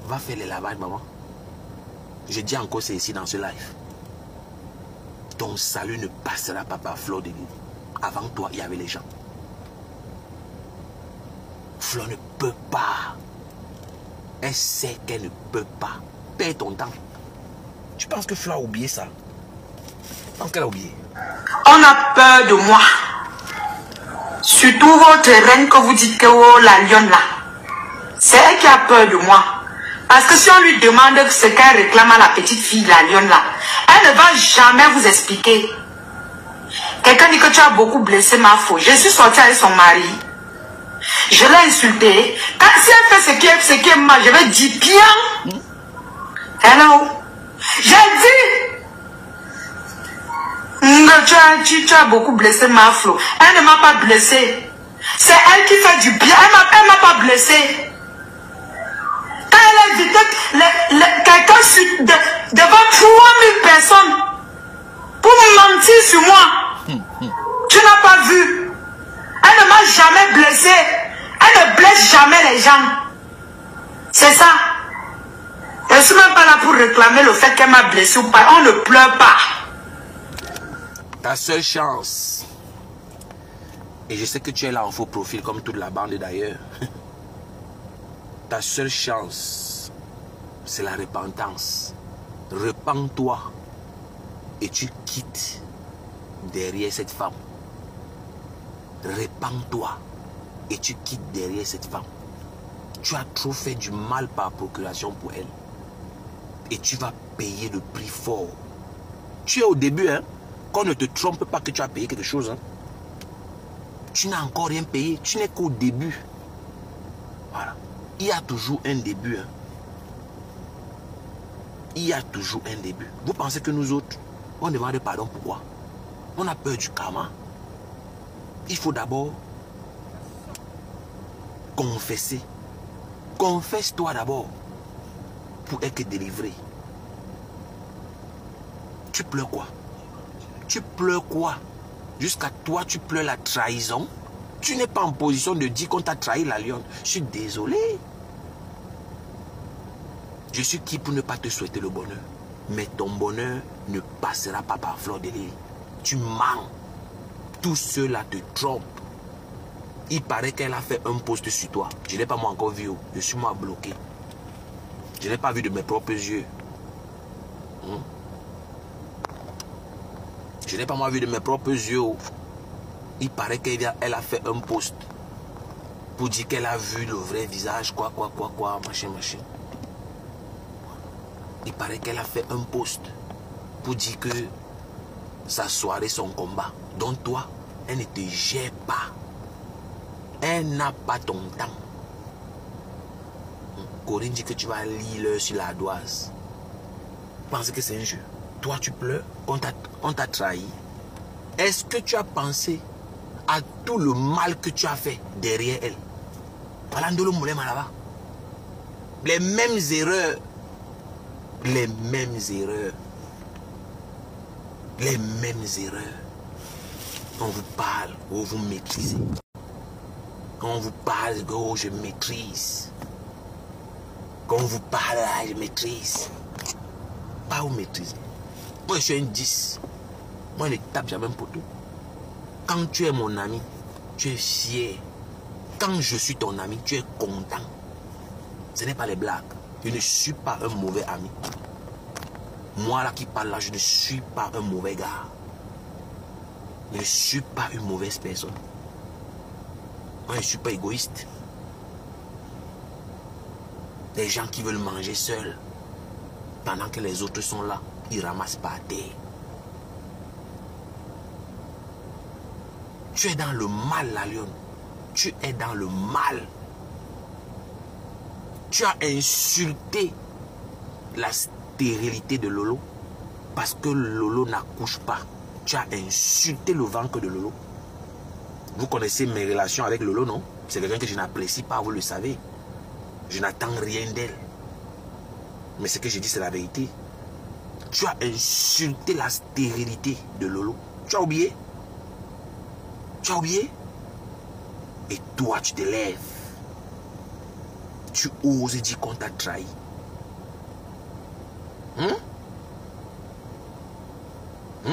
Va faire les lavages, maman. Je dis encore, c'est ici dans ce live. Ton salut ne passera pas par Fleur de Lille. Avant toi, il y avait les gens. Fleur ne peut pas. Elle sait qu'elle ne peut pas. Perds ton temps. Tu penses que Fleur a oublié ça? Donc elle a oublié. On a peur de moi. Surtout votre reine que vous dites que oh, la lionne là. C'est elle qui a peur de moi. Parce que si on lui demande ce qu'elle réclame à la petite fille, la lionne là, elle ne va jamais vous expliquer. Quelqu'un dit que tu as beaucoup blessé ma fille. Je suis sortie avec son mari. Je l'ai insulté. Quand si elle fait ce qui est mal, je vais dire bien. Hello. J'ai dit. Tu as beaucoup blessé ma fille. Elle ne m'a pas blessé. C'est elle qui fait du bien. Elle ne m'a pas blessé. elle invité quelqu'un devant 3000 personnes pour mentir sur moi. Tu n'as pas vu. Elle ne m'a jamais blessé. Elle ne blesse jamais les gens. C'est ça. Je ne suis même pas là pour réclamer le fait qu'elle m'a blessé ou pas. On ne pleure pas. Ta seule chance, et je sais que tu es là en faux profil comme toute la bande d'ailleurs, ta seule chance, c'est la repentance. Repends-toi et tu quittes derrière cette femme. Repends-toi et tu quittes derrière cette femme. Tu as trop fait du mal par procuration pour elle. Et tu vas payer le prix fort. Tu es au début, hein. Qu'on ne te trompe pas que tu as payé quelque chose. Hein. Tu n'as encore rien payé. Tu n'es qu'au début. Voilà. Il y a toujours un début. Hein. Il y a toujours un début. Vous pensez que nous autres, on demande pardon pourquoi? On a peur du karma. Il faut d'abord confesser. Confesse-toi d'abord pour être délivré. Tu pleures quoi? Tu pleures quoi? Jusqu'à toi, tu pleures la trahison. Tu n'es pas en position de dire qu'on t'a trahi, la lionne. Je suis désolé. Je suis qui pour ne pas te souhaiter le bonheur? Mais ton bonheur ne passera pas par fleur de lys. Tu mens. Tout cela te trompe. Il paraît qu'elle a fait un post sur toi. Je n'ai pas moi encore vu. Je suis moi bloqué. Je n'ai pas vu de mes propres yeux. Je n'ai pas moi vu de mes propres yeux. Il paraît qu'elle a fait un post pour dire qu'elle a vu le vrai visage, quoi, machin. Il paraît qu'elle a fait un post pour dire que sa soirée, son combat. Donc toi, elle ne te gère pas. Elle n'a pas ton temps. Corinne dit que tu vas lire l'heure sur la doise. Pense que c'est un jeu. Toi, tu pleures, on t'a trahi. Est-ce que tu as pensé à tout le mal que tu as fait derrière elle? Voilà, là-bas. Les mêmes erreurs. Les mêmes erreurs. Les mêmes erreurs. On vous parle, oh, vous maîtrisez. Quand on vous parle, oh, je maîtrise. Quand on vous parle, ah, je maîtrise. Pas où maîtriser. Moi, je suis un 10. Moi, je ne tape jamais un poteau. Quand tu es mon ami, tu es fier. Quand je suis ton ami, tu es content. Ce n'est pas les blagues. Je ne suis pas un mauvais ami. Moi, là qui parle là, je ne suis pas un mauvais gars. Je ne suis pas une mauvaise personne. Moi, je ne suis pas égoïste. Des gens qui veulent manger seuls, pendant que les autres sont là, ils ramassent par terre. Tu es dans le mal, la lionne. Tu es dans le mal. Tu as insulté la stérilité de Lolo parce que Lolo n'accouche pas. Tu as insulté le ventre de Lolo. Vous connaissez mes relations avec Lolo, non? C'est quelqu'un que je n'apprécie pas, vous le savez. Je n'attends rien d'elle. Mais ce que je dis, c'est la vérité. Tu as insulté la stérilité de Lolo. Tu as oublié? Tu as oublié? Et toi, tu te lèves. Tu oses dire qu'on t'a trahi.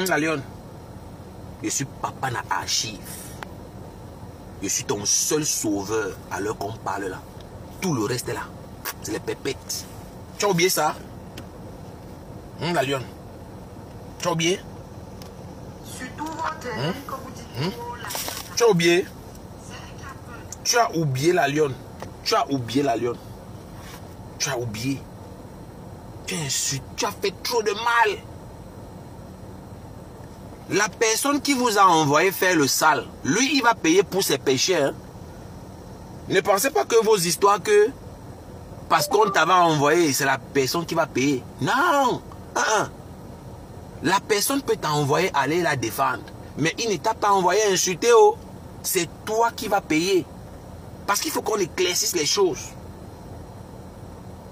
La lionne. Je suis papa na archive. Je suis ton seul sauveur à l'heure qu'on parle là. Tout le reste est là. C'est les pépettes. Tu as oublié ça? La lionne. Tu as oublié? Surtout votre comme vous dites. Tu as oublié? Tu as oublié la lionne. Tu as oublié la lionne. Tu as oublié. Tu as fait trop de mal. La personne qui vous a envoyé faire le sale, lui, il va payer pour ses péchés. Hein? Ne pensez pas que vos histoires que parce qu'on t'avait envoyé, c'est la personne qui va payer. Non. La personne peut t'envoyer aller la défendre. Mais il ne t'a pas envoyé insulter. Oh. C'est toi qui vas payer. Parce qu'il faut qu'on éclaircisse les choses.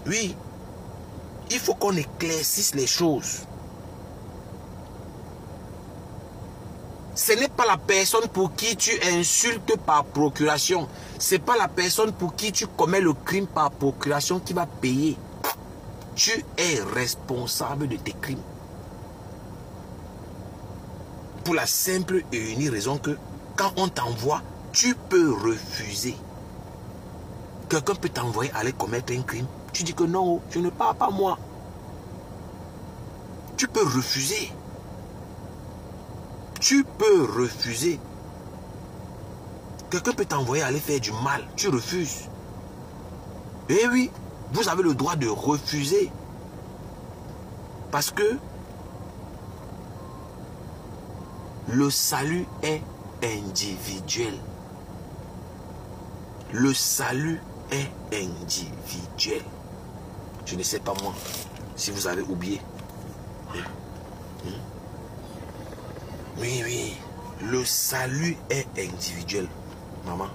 Oui. Il faut qu'on éclaircisse les choses. Ce n'est pas la personne pour qui tu insultes par procuration. Ce n'est pas la personne pour qui tu commets le crime par procuration qui va payer. Tu es responsable de tes crimes. Pour la simple et unique raison que quand on t'envoie, tu peux refuser. Quelqu'un peut t'envoyer aller commettre un crime. Tu dis que non, je ne pars pas moi. Tu peux refuser. Tu peux refuser. Quelqu'un peut t'envoyer aller faire du mal. Tu refuses. Eh oui, vous avez le droit de refuser. Parce que le salut est individuel. Le salut est individuel. Je ne sais pas moi si vous avez oublié. Oui, oui. Le salut est individuel, maman.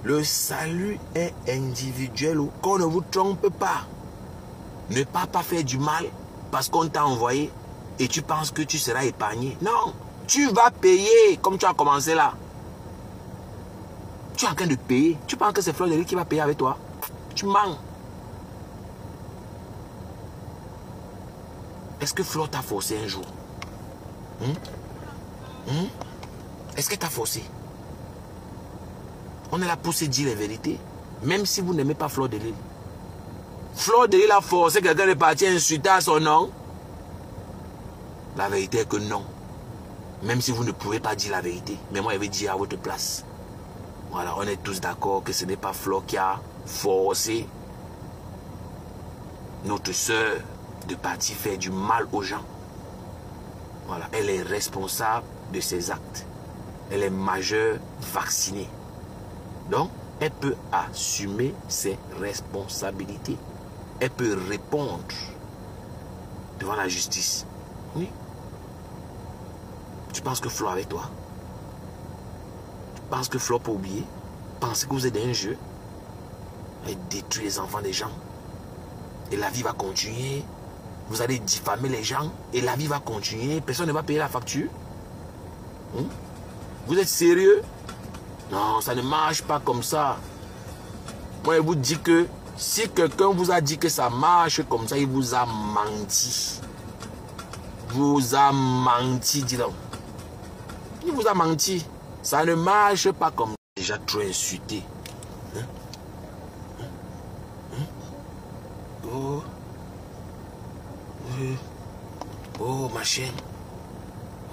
Le salut est individuel. Qu'on ne vous trompe pas. Ne pas faire du mal parce qu'on t'a envoyé et tu penses que tu seras épargné. Non, tu vas payer comme tu as commencé là. Tu es en train de payer. Tu penses que c'est Fleur de Lys qui va payer avec toi? Tu mens. Est-ce que Fleur t'a forcé un jour? Est-ce que t'as forcé? On est là pour se dire la vérité. Même si vous n'aimez pas Fleur de Lys. Fleur de Lys a forcé quelqu'un de partir insulter à son nom. La vérité est que non. Même si vous ne pouvez pas dire la vérité. Mais moi, je vais dire à votre place. Voilà, on est tous d'accord que ce n'est pas Fleur qui a forcé notre soeur de partir faire du mal aux gens. Voilà, elle est responsable de ses actes. Elle est majeure, vaccinée. Donc, elle peut assumer ses responsabilités. Elle peut répondre devant la justice. Oui. Tu penses que Flo avec toi? Tu penses que Flo peut oublier? Pensez que vous êtes dans un jeu? Elle détruit les enfants des gens. Et la vie va continuer. Vous allez diffamer les gens. Et la vie va continuer. Personne ne va payer la facture. Vous êtes sérieux? Non, ça ne marche pas comme ça. Moi, je vous dis que si quelqu'un vous a dit que ça marche comme ça, il vous a menti. Vous a menti, dis donc. Il vous a menti. Ça ne marche pas comme ça. Déjà trop insulté. Oh. Oh, ma chienne.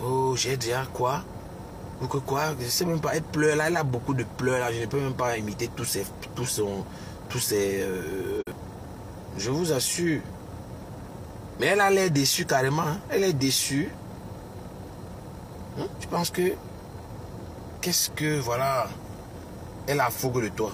Oh, j'ai déjà quoi? Ou que quoi? Je ne sais même pas. Elle pleure là. Elle a beaucoup de pleurs là. Je ne peux même pas imiter tous ces je vous assure. Mais elle a l'air déçue carrément. Hein? Elle est déçue. Tu penses que... Qu'est-ce que... Voilà. Elle a fougue de toi.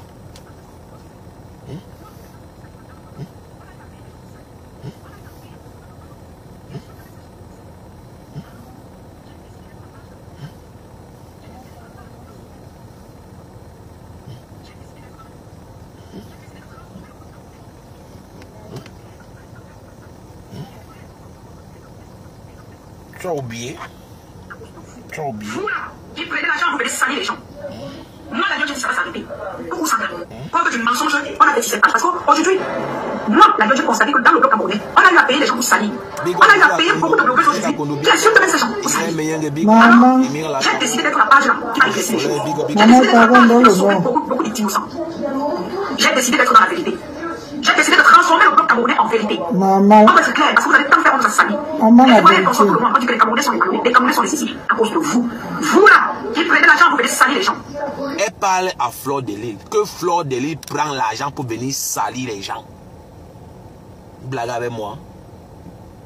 Tu as oublié. Tu as oublié. Vous là, qui prenez l'argent, vous venez salir les gens. Moi, la Dieu, ça va s'arrêter. Pourquoi ça va? Quand du mensonge, on a fait 17 pages. Parce qu'aujourd'hui, moi, la Dieu, j'ai constaté que dans le bloc camerounais, on a eu à payer les gens pour salir. On a eu à payer beaucoup de blogueurs aujourd'hui qui insultent même ces gens pour salir. Maman, Alors, j'ai décidé d'être la page là qui va éclaircir les choses. J'ai Maman, décidé d'être la pardon, dans page le qui va sauver bon. beaucoup d'innocents. J'ai décidé d'être dans la vérité. J'ai décidé de transformer le bloc camerounais en vérité. Maman, On va être clair, parce que vous allez tant faire, on nous a sali. Maman, la Et vous voyez, vérité. tout le monde, on dit que les Camerounais sont écrasés. Les Camerounais sont décisifs à cause de vous. Vous là, qui prenez l'argent, vous venez salir les gens. Elle parle à Fleur de Lys. Que Fleur de Lys prend l'argent pour venir salir les gens. Blague avec moi.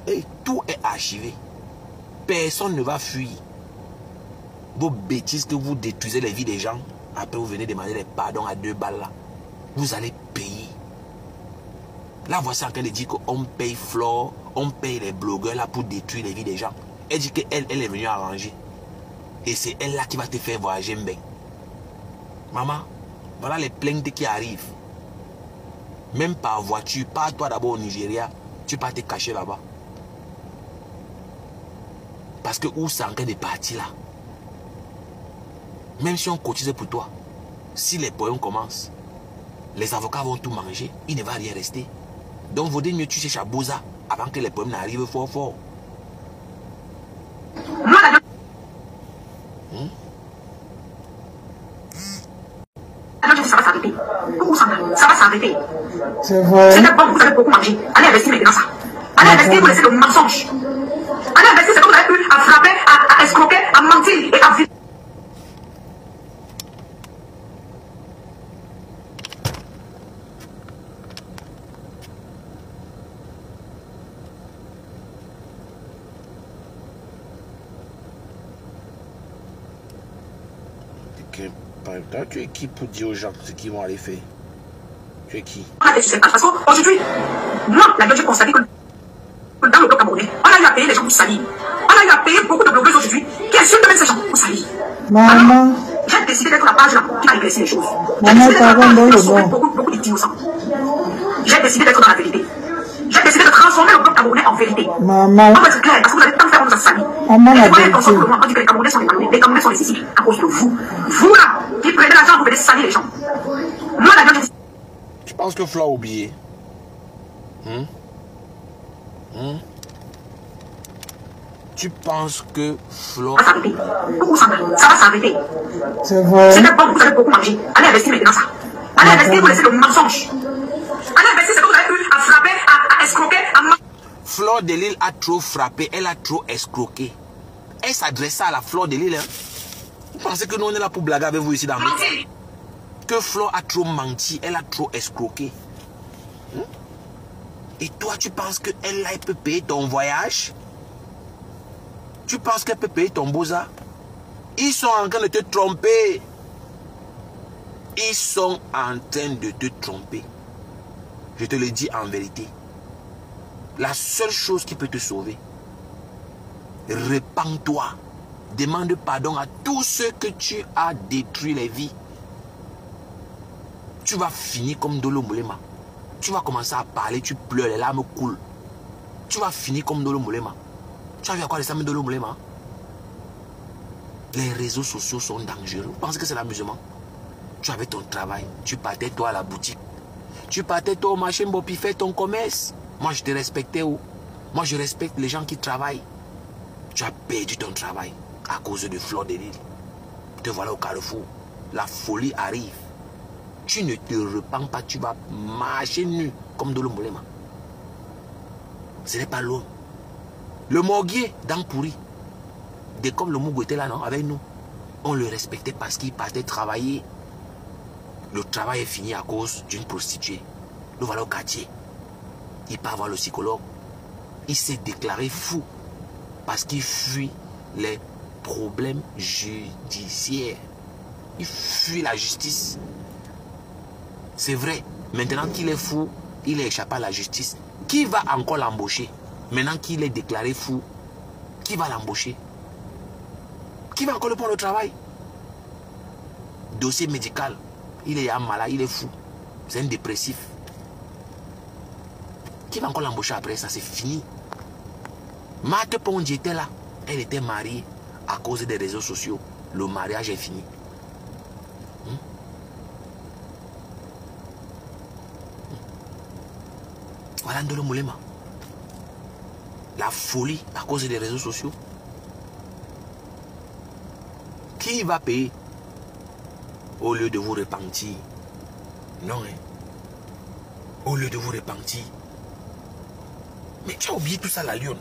Et tout est archivé. Personne ne va fuir. Vos bêtises que vous détruisez les vies des gens. Après vous venez demander des pardons à 2 balles là. Vous allez payer. Là voici en train de dire qu'on paye Fleur. On paye les blogueurs là pour détruire les vies des gens. Elle dit qu'elle est venue arranger. Et c'est elle là qui va te faire voyager Mbeng. Maman, voilà les plaintes qui arrivent. Même par voiture, pas toi d'abord au Nigeria, tu peux pas te cacher là-bas. Parce que où c'est en train de partir là. Même si on cotise pour toi, si les problèmes commencent, les avocats vont tout manger, il ne va rien rester. Donc vaut mieux tu cherches à Boza avant que les problèmes n'arrivent fort fort. Ça va s'arrêter. Ça va s'arrêter. C'est vrai. C'est bon, vous avez beaucoup mangé. Allez investir maintenant ça. Allez investir, vous laissez le mensonge. Allez investir, c'est que vous avez eu à frapper, à escroquer, à mentir et à vivre. Toi, tu es qui pour dire aux gens ce qu'ils vont aller faire? Tu es qui? De toute façon, aujourd'hui, moi, la Dieu, j'ai constaté que dans le bloc camerounais, on a eu à payer les gens pour salir. On a eu à payer beaucoup de blogueuses aujourd'hui qui insultent même ces gens pour salir. Maman. J'ai décidé d'être la page là qui va éclaircir les choses. Maman, pardon, dans le bon. Beaucoup d'innocents. J'ai décidé d'être dans la vérité. J'ai décidé de transformer le bloc camerounais en vérité. Maman. On va être clair parce que vous allez tant faire, on nous a sali. Maman, la vérité. On dit que les Camerounais sont les Camerounais. Les Camerounais sont les ici à cause de vous. Vous là, qui prenez l'argent, vous venez salir les gens. Moi, la Dieu, je pense que Flo a oublié. Tu penses que Flo... Ça va s'arrêter. Ça va s'arrêter. C'est vrai. C'est bon, vous avez beaucoup mangé. Allez investir maintenant ça. Allez investir, vous laissez le mensonge. Allez investir, c'est que vous avez eu à frapper, à escroquer, à mentir. Fleur de Lille a trop frappé, elle a trop escroqué. Elle s'adressait à la Fleur de Lille. Hein? Vous pensez que nous on est là pour blaguer avec vous ici dans le monde? Que Fleur a trop menti, elle a trop escroqué. Et toi, tu penses qu'elle là, elle peut payer ton voyage? Tu penses qu'elle peut payer ton Boza? Ils sont en train de te tromper. Ils sont en train de te tromper. Je te le dis en vérité. La seule chose qui peut te sauver, repens-toi. Demande pardon à tous ceux que tu as détruit les vies. Tu vas finir comme Dolo Moulema. Tu vas commencer à parler, tu pleures, les larmes coulent. Tu vas finir comme Dolo Moulema. Tu as vu à quoi ressemble Dolo Moulema? Les réseaux sociaux sont dangereux. Vous pensez que c'est l'amusement? Tu avais ton travail, tu partais toi à la boutique. Tu partais toi au marché Mbopi, fais ton commerce. Moi je te respectais. Moi je respecte les gens qui travaillent. Tu as perdu ton travail à cause de Fleur de Lille. Te voilà au carrefour. La folie arrive. Tu ne te repens pas, tu vas marcher nu comme Dolo Moulema. Ce n'est pas l'homme. Le Morguier, dans Pourri, dès comme le Mougou était là, non, avec nous, on le respectait parce qu'il partait travailler. Le travail est fini à cause d'une prostituée. Nous voilà au quartier. Il part voir le psychologue. Il s'est déclaré fou parce qu'il fuit les problèmes judiciaires. Il fuit la justice. C'est vrai. Maintenant qu'il est fou, il est échappé à la justice. Qui va encore l'embaucher? Maintenant qu'il est déclaré fou, qui va l'embaucher? Qui va encore le prendre au travail? Dossier médical. Il est malade, il est fou. C'est un dépressif. Qui va encore l'embaucher après ça? C'est fini. Marthe Pondji était là. Elle était mariée à cause des réseaux sociaux. Le mariage est fini. Voilà Ndolo Moulema. La folie à cause des réseaux sociaux. Qui va payer au lieu de vous repentir? Non, hein? Au lieu de vous repentir. Mais tu as oublié tout ça, la lionne.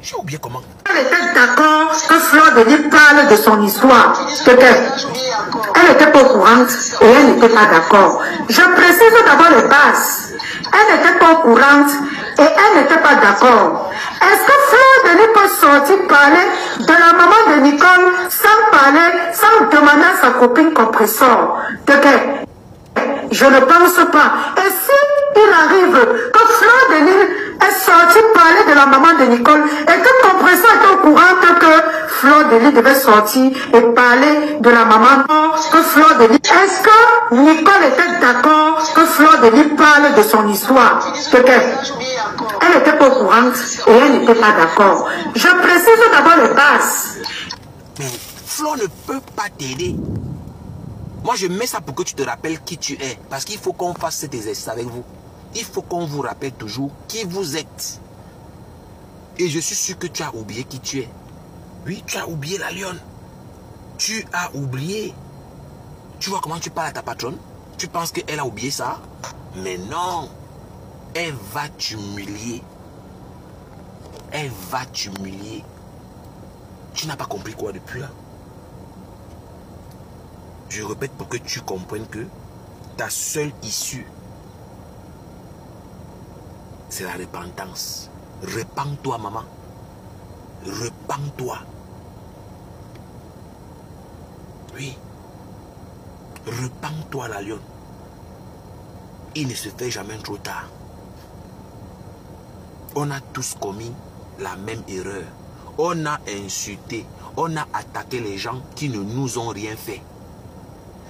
J'ai oublié comment. Elle était d'accord que Fleur de Lille parle de son histoire. Elle n'était pas au courant et elle n'était pas d'accord. Je précise d'abord les bases. Elle n'était pas au courant et elle n'était pas d'accord. Est-ce que Fleur de Lille peut sortir parler de la maman de Nicole sans parler, sans demander à sa copine compresseur? Je ne pense pas. Et si il arrive que Fleur de Lille est sortie parler de la maman de Nicole et que compresseur était au courant que Fleur de Lille devait sortir et parler de la maman que Fleur de Lille, est-ce que Nicole était d'accord que Fleur de Lys parle de son histoire, elle n'était pas au courant et elle n'était pas d'accord. Je précise d'abord les bases. Mais Fleur ne peut pas t'aider. Moi, je mets ça pour que tu te rappelles qui tu es. Parce qu'il faut qu'on fasse cet exercice avec vous. Il faut qu'on vous rappelle toujours qui vous êtes. Et je suis sûr que tu as oublié qui tu es. Oui, tu as oublié la lionne. Tu as oublié. Tu vois comment tu parles à ta patronne? Tu penses qu'elle a oublié ça? Mais non. Elle va t'humilier. Elle va t'humilier. Tu n'as pas compris quoi depuis là? Je répète pour que tu comprennes que ta seule issue, c'est la repentance. Repends-toi, maman. Repends-toi. Oui. Repends-toi, la lionne. Il ne se fait jamais trop tard. On a tous commis la même erreur. On a insulté, on a attaqué les gens qui ne nous ont rien fait.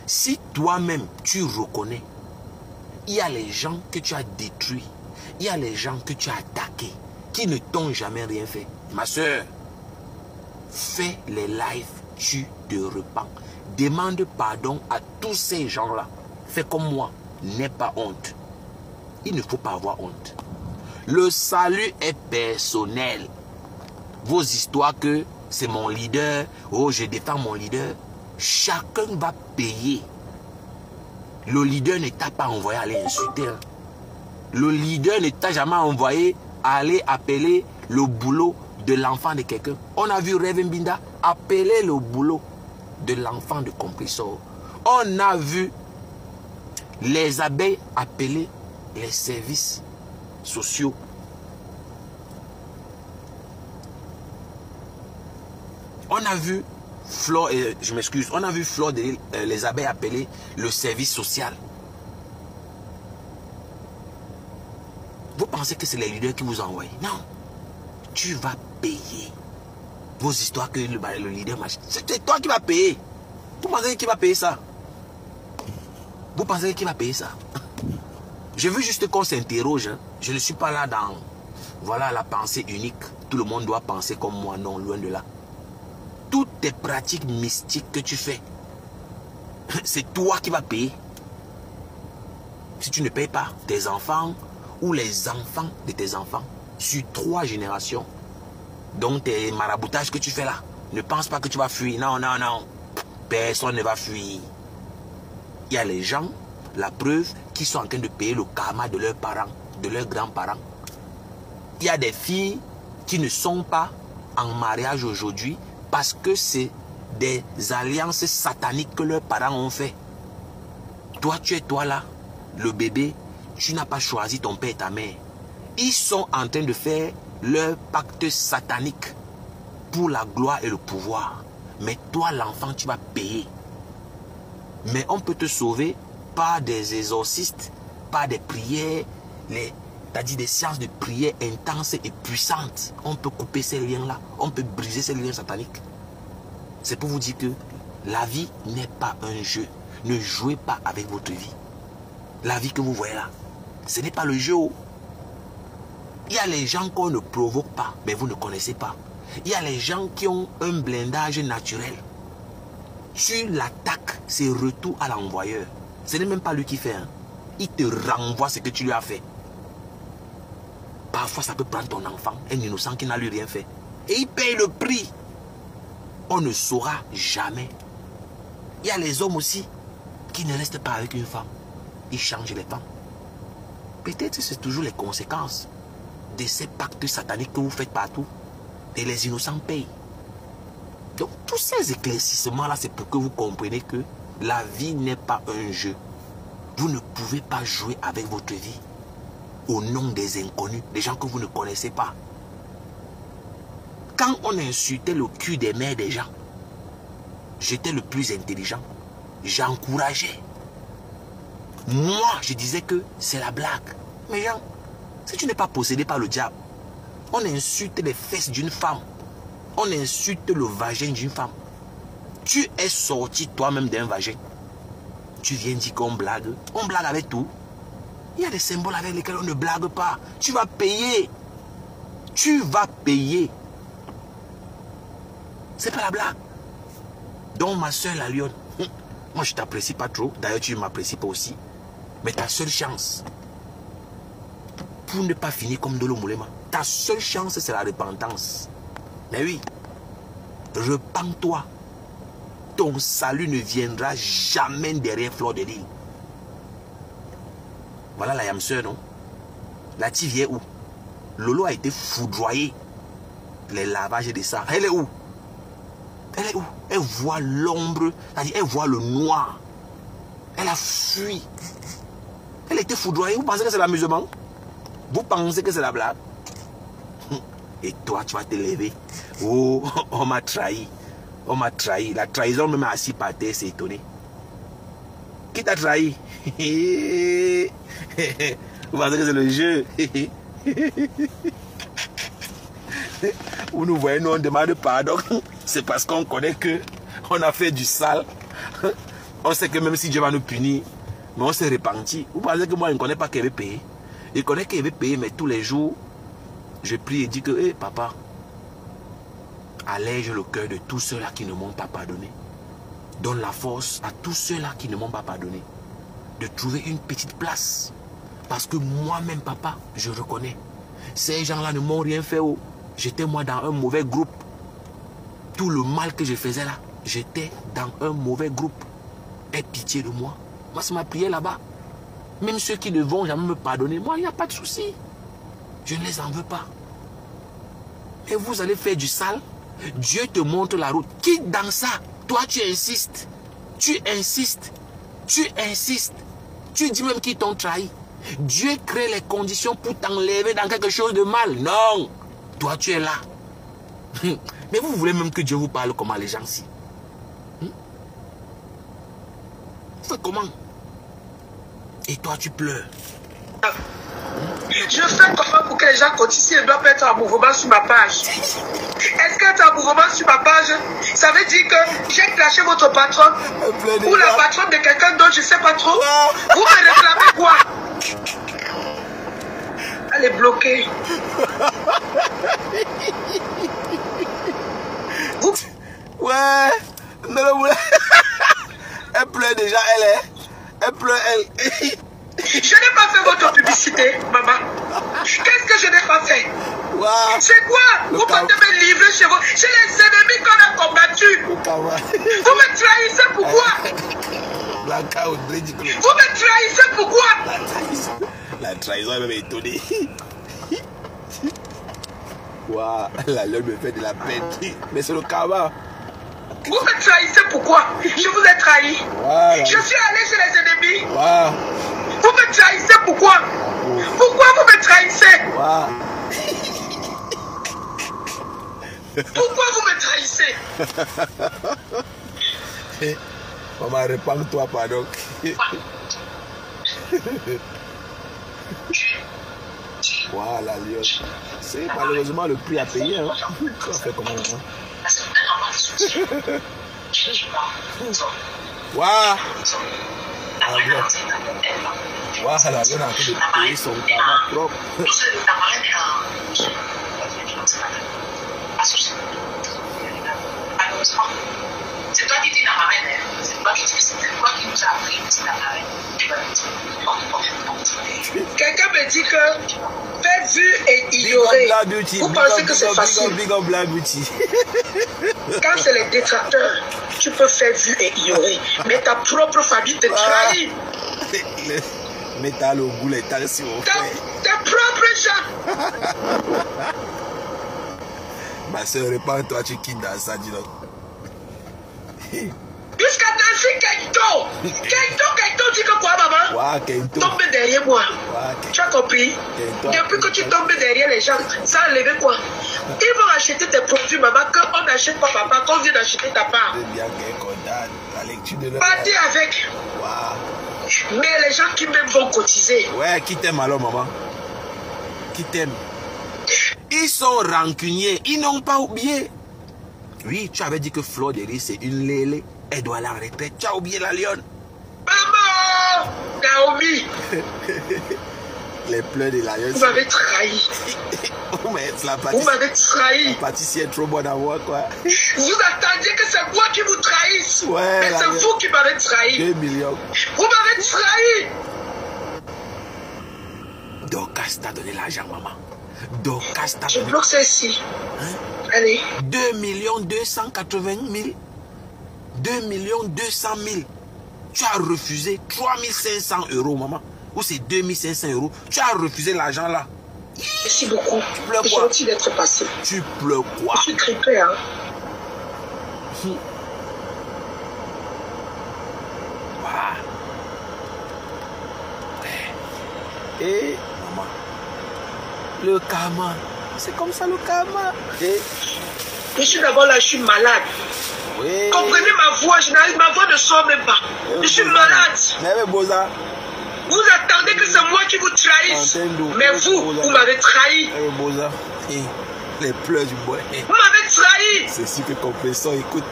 Si toi-même tu reconnais, il y a les gens que tu as détruits, il y a les gens que tu as attaqués, qui ne t'ont jamais rien fait. Ma soeur, fais les lives, tu te repens. Demande pardon à tous ces gens-là. Fais comme moi, n'aie pas honte. Il ne faut pas avoir honte. Le salut est personnel. Vos histoires que c'est mon leader, oh je défends mon leader, chacun va payer. Le leader ne t'a pas envoyé aller insulter. Hein. Le leader ne t'a jamais envoyé aller appeler le boulot de l'enfant de quelqu'un. On a vu Reverend Binda appeler le boulot de l'enfant de Compressor. On a vu les abeilles appeler les services sociaux. On a vu Flore, je m'excuse, on a vu Flore les abeilles appeler le service social. Vous pensez que c'est les leaders qui vous envoient? Non. Tu vas payer. Vos histoires que le leader machin. C'est toi qui vas payer. Vous pensez qui va payer ça? Vous pensez qui va payer ça? Je veux juste qu'on s'interroge. Hein. Je ne suis pas là dans... Voilà la pensée unique. Tout le monde doit penser comme moi. Non, loin de là. Toutes tes pratiques mystiques que tu fais, c'est toi qui vas payer. Si tu ne payes pas, tes enfants ou les enfants de tes enfants, sur 3 générations, donc tes maraboutages que tu fais là, ne pense pas que tu vas fuir. Non, non, non. Personne ne va fuir. Il y a les gens, la preuve, qui sont en train de payer le karma de leurs parents, de leurs grands-parents. Il y a des filles qui ne sont pas en mariage aujourd'hui parce que c'est des alliances sataniques que leurs parents ont fait. Toi, tu es toi là, le bébé, tu n'as pas choisi ton père et ta mère. Ils sont en train de faire leur pacte satanique pour la gloire et le pouvoir. Mais toi, l'enfant, tu vas payer. Mais on peut te sauver par des exorcistes, par des prières, c'est-à-dire des séances de prière intenses et puissantes. On peut couper ces liens-là. On peut briser ces liens sataniques. C'est pour vous dire que la vie n'est pas un jeu. Ne jouez pas avec votre vie. La vie que vous voyez là, ce n'est pas le jeu. Il y a les gens qu'on ne provoque pas, mais vous ne connaissez pas. Il y a les gens qui ont un blindage naturel. Tu l'attaques, c'est retour à l'envoyeur. Ce n'est même pas lui qui fait. Hein. Il te renvoie ce que tu lui as fait. Parfois, ça peut prendre ton enfant, un innocent qui n'a lui rien fait. Et il paye le prix. On ne saura jamais. Il y a les hommes aussi qui ne restent pas avec une femme. Ils changent les femmes. Peut-être que c'est toujours les conséquences de ces pactes sataniques que vous faites partout. Et les innocents payent. Donc tous ces éclaircissements-là, c'est pour que vous compreniez que la vie n'est pas un jeu. Vous ne pouvez pas jouer avec votre vie au nom des inconnus, des gens que vous ne connaissez pas. Quand on insultait le cul des mères des gens, j'étais le plus intelligent. J'encourageais. Moi, je disais que c'est la blague. Mais Jean, si tu n'es pas possédé par le diable, on insulte les fesses d'une femme. On insulte le vagin d'une femme. Tu es sorti toi-même d'un vagin. Tu viens dire qu'on blague. On blague avec tout. Il y a des symboles avec lesquels on ne blague pas. Tu vas payer. Tu vas payer. C'est pas la blague. Donc ma soeur la lionne, moi je t'apprécie pas trop. D'ailleurs tu ne m'apprécies pas aussi. Mais ta seule chance pour ne pas finir comme Dolo Moulema, ta seule chance c'est la repentance. Mais oui, repens-toi. Ton salut ne viendra jamais derrière Fleur de Lys. Voilà la yamseur, non? Là, tu viens où? Lolo a été foudroyé. Les lavages de sang. Elle est où? Elle est où? Elle voit l'ombre, c'est-à-dire elle voit le noir. Elle a fui. Elle a été foudroyée. Vous pensez que c'est l'amusement? Vous pensez que c'est la blague? Et toi, tu vas te lever. Oh, on m'a trahi. On m'a trahi. La trahison me met assis par terre, c'est étonné. Qui t'a trahi? Vous pensez que c'est le jeu? Vous nous voyez, nous on demande pardon. C'est parce qu'on connaît que on a fait du sale. On sait que même si Dieu va nous punir, mais on s'est repenti. Vous pensez que moi je ne connais pas qu'il veut payer? Il connaît qu'il veut payer, mais tous les jours, je prie et dis que, hey, papa, allège le cœur de tous ceux-là qui ne m'ont pas pardonné. Donne la force à tous ceux-là qui ne m'ont pas pardonné de trouver une petite place. Parce que moi-même, papa, je reconnais. Ces gens-là ne m'ont rien fait. Oh. J'étais moi dans un mauvais groupe. Tout le mal que je faisais là, j'étais dans un mauvais groupe. Aie pitié de moi. Moi, c'est ma prière là-bas. Même ceux qui ne vont jamais me pardonner, moi, il n'y a pas de souci. Je ne les en veux pas. Et vous allez faire du sale. Dieu te montre la route. Quitte dans ça. Toi, tu insistes. Tu insistes. Tu insistes. Tu dis même qu'ils t'ont trahi. Dieu crée les conditions pour t'enlever dans quelque chose de mal. Non. Toi, tu es là. Mais vous voulez même que Dieu vous parle comment les gens-ci? Vous faites comment? Et toi, tu pleures. Je fais comment pour que les gens continuent? Ils doivent être en mouvement sur ma page. Est-ce qu'être en mouvement sur ma page, ça veut dire que j'ai clashé votre patron ou la patronne de quelqu'un d'autre, je ne sais pas trop. Vous me réclamez quoi? Elle est bloquée. Vous... Ouais. Non, elle pleure déjà, elle pleure, elle. Je n'ai pas fait votre publicité, maman. Qu'est-ce que je n'ai pas fait? Wow. C'est quoi? Vous comptez me livrer chez vous? Chez les ennemis qu'on a combattus. Vous me trahissez pourquoi? Vous me trahissez pourquoi? La trahison est même étonnée. Waouh, la lune me fait de la peine. Mais c'est le karma. Vous me trahissez pourquoi? Je vous ai trahi. Voilà. Je suis allé chez les ennemis. Voilà. Vous me trahissez pourquoi? Pourquoi vous me trahissez? Voilà. Pourquoi vous me trahissez? Maman, répands-toi, pardon. Voilà, Lyon. C'est malheureusement le prix à payer. Hein. On fait comment hein? Waouh! Waouh, la Lyon a en train de payer son karma propre. C'est toi qui dis la marraine, c'est toi qui dis que c'est toi qui nous a appris que c'est la marraine. Quelqu'un me dit que faire vu et ignorer. Vous pensez que c'est facile? Quand c'est les détracteurs, tu peux faire vu et ignorer. Mais ta propre famille te trahit. Mais t'as le goût, les tensions. Ta propre gens. Ma soeur, répands-toi, tu quittes dans ça, dis donc. Jusqu'à Nancy Kento. Kento dit que quoi, maman? Wow, Kento. Tombe derrière moi. Wow, tu as compris? Kento. Depuis que tu tombes derrière les gens, ça a enlevé quoi? Ils vont acheter tes produits, maman, qu'on n'achète pas papa, qu'on vient d'acheter ta part. Partez avec. Wow. Mais les gens qui m'aiment vont cotiser. Ouais, qui t'aime alors, maman? Qui t'aime? Ils sont rancuniers, ils n'ont pas oublié. Oui, tu avais dit que Fleur de Lys c'est une lélé. Elle doit aller en retraite. Tu as oublié la lionne. Maman, Naomi. Les pleurs de la Vous m'avez trahi. Vous m'avez trahi. La pâtisserie est trop bonne à voir, quoi. Vous attendiez que c'est moi qui vous trahisse. Ouais, mais c'est vous qui m'avez trahi. 2 millions. Vous m'avez trahi. Dorcas t'a donné l'argent, maman. Dorcas t'a Je donné... bloque ça ici. Hein? Allez. 2 280 000. 2 200 000. Tu as refusé 3 500 euros, maman. Ou c'est 2 500 euros. Tu as refusé l'argent là. Merci beaucoup. Tu pleures C'est quoi? gentil d'être passé. Tu pleures quoi? Je suis grippé, hein. Voilà. Et maman, le karma, c'est comme ça le karma. Et je suis d'abord là, je suis malade. oui. Comprenez ma voix, ma voix ne sort même pas. Je suis malade. Mais Boza. Vous attendez que c'est moi qui vous trahisse. Mais vous m'avez trahi. Boza. Les pleurs du bois. Vous m'avez trahi. C'est sûr que Compressor, écoute.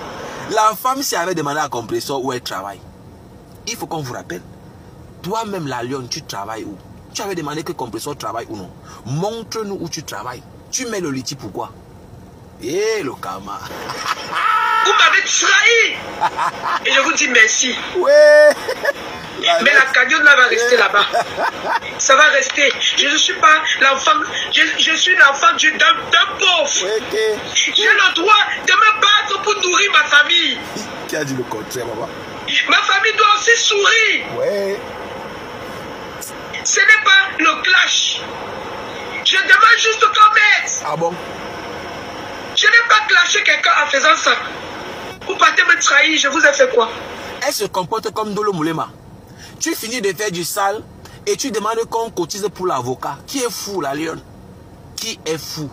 La femme, si elle avait demandé à Compressor où elle travaille, il faut qu'on vous rappelle. Toi-même, la lionne, tu travailles où? Tu avais demandé que Compressor travaille ou non? Montre-nous où tu travailles. Tu mets le litige pourquoi? Eh, le karma. Vous m'avez trahi. Et je vous dis merci. Ouais. Mais la cagnotte là va rester là-bas. Ça va rester. Je ne suis pas l'enfant. Je suis l'enfant d'un pauvre. Okay. J'ai le droit de me battre pour nourrir ma famille. Qui a dit le contraire, maman? Ma famille doit aussi sourire. Ouais. Ce n'est pas le clash. Je demande juste qu'on m'aide. Ah bon? Je n'ai pas clashé quelqu'un en faisant ça. Vous partez me trahir, je vous ai fait quoi? Elle se comporte comme Ndolo Moulema. Tu finis de faire du sale et tu demandes qu'on cotise pour l'avocat. Qui est fou, la lionne? Qui est fou?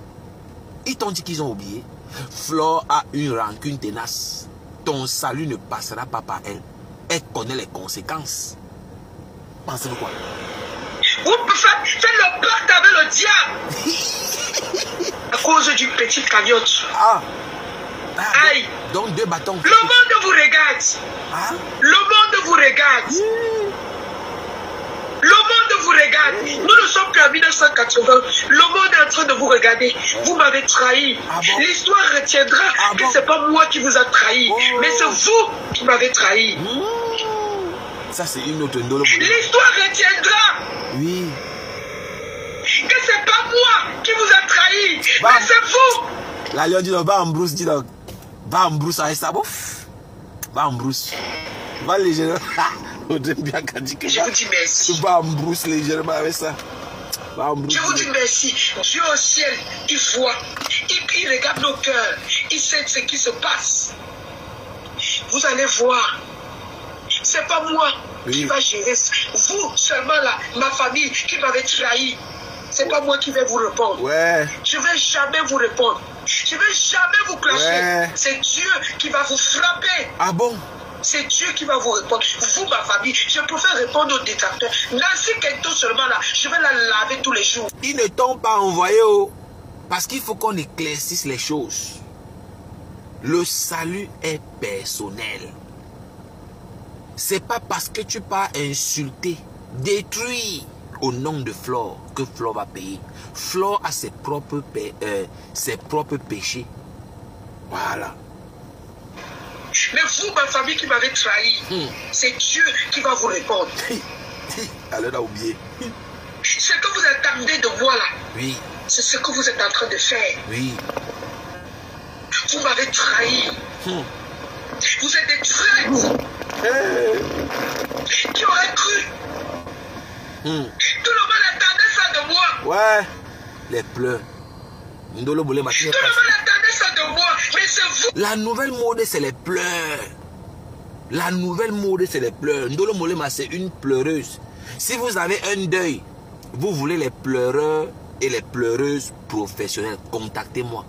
Ils t'ont dit qu'ils ont oublié. Flore a une rancune tenace. Ton salut ne passera pas par elle. Elle connaît les conséquences. Pensez-vous quoi? Vous faites le pacte avec le diable. À cause d'une petite cagnotte. Ah. Aïe. Donc 2 bâtons. Le monde vous regarde. Ah. Le monde vous regarde. Le monde vous regarde. Nous ne sommes qu'en 1980. Le monde est en train de vous regarder. Vous m'avez trahi. Ah bon? L'histoire retiendra que bon? c'est pas moi qui vous a trahi. Mais c'est vous qui m'avez trahi. Ça, c'est une autre Ndolo Moulema. L'histoire retiendra. Oui. Que c'est pas moi qui vous a trahi. Bah. Mais c'est vous. La lionne dit donc, va en brousse, dis donc. Va en brousse avec ça, bof. Va en brousse. Va légèrement. On aime bien quand dit que je vous dis merci. Va en brousse légèrement avec ça. Va en brousse. Je vous dis merci. Dieu au ciel, il voit. Il regarde nos cœurs. Il sait ce qui se passe. Vous allez voir. C'est pas moi qui va gérer. Vous seulement là, ma famille qui m'avait trahi. C'est pas moi qui vais vous répondre. Ouais. Je vais jamais vous répondre. Je vais jamais vous clasher. Ouais. C'est Dieu qui va vous frapper. Ah bon? C'est Dieu qui va vous répondre. Vous, ma famille, je préfère répondre aux détracteurs. Nancy Kento seulement là, je vais la laver tous les jours. Ils ne t'ont pas envoyé oh, parce qu'il faut qu'on éclaircisse les choses. Le salut est personnel. C'est pas parce que tu pars insulter, détruire au nom de Flore que Flore va payer. Flore a ses propres péchés. Voilà. Mais vous, ma famille qui m'avez trahi, c'est Dieu qui va vous répondre. Elle a oublié. Ce que vous attendez de moi là, oui, c'est ce que vous êtes en train de faire. Oui. Vous m'avez trahi. Vous êtes des traîtres. Qui aurait cru? Tout le monde attendait ça de moi. Ouais. Les pleurs. Ndolo Moulema. Tout le monde attendait ça de moi. Mais c'est vous. La nouvelle mode, c'est les pleurs. La nouvelle mode, c'est les pleurs. Ndolo Moulema, c'est une pleureuse. Si vous avez un deuil, vous voulez les pleureurs et les pleureuses professionnelles, contactez-moi.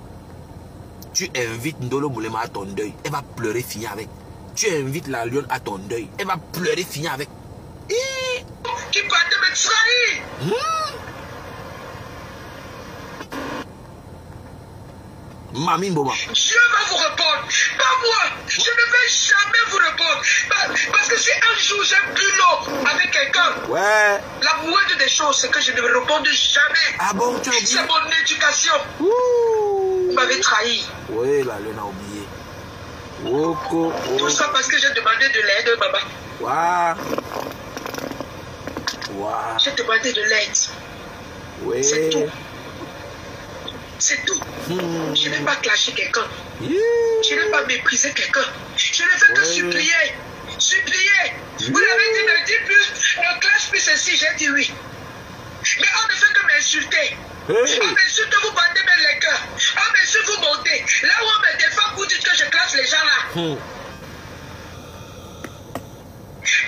Tu invites Ndolo Moulema à ton deuil, elle va pleurer, finir avec. Tu invites la lionne à ton deuil, elle va pleurer, finir avec. Qui partait me trahir. Mamie Boma. Dieu va vous répondre, pas moi. Je ne vais jamais vous répondre. Parce que si un jour j'ai bu l'eau avec quelqu'un, Ouais. la moindre des choses, c'est que je ne me réponds jamais. Ah bon, tu as oublié? C'est mon éducation. Vous m'avez trahi. Oui, la lune a oublié. Oko, Tout ça parce que j'ai demandé de l'aide, maman. Waouh. Waouh. J'ai demandé de l'aide. Oui. C'est tout. C'est tout. Je n'ai pas clasher quelqu'un. Je n'ai pas mépriser quelqu'un. Je ne fais que supplier. Supplier. Vous l'avez dit, ne dis plus, ne clash plus ceci. J'ai dit oui. Mais on ne fait que m'insulter. On m'insulte, vous battez même les cœurs. On m'insulte, vous montez. Là où on me défend, vous dites que je classe les gens là.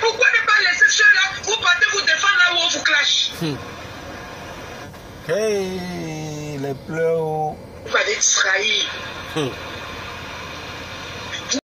Pourquoi ne pas laisser ceux-là, vous partez vous défendre là où on vous clash? Hey, les pleurs. Vous m'avez trahi.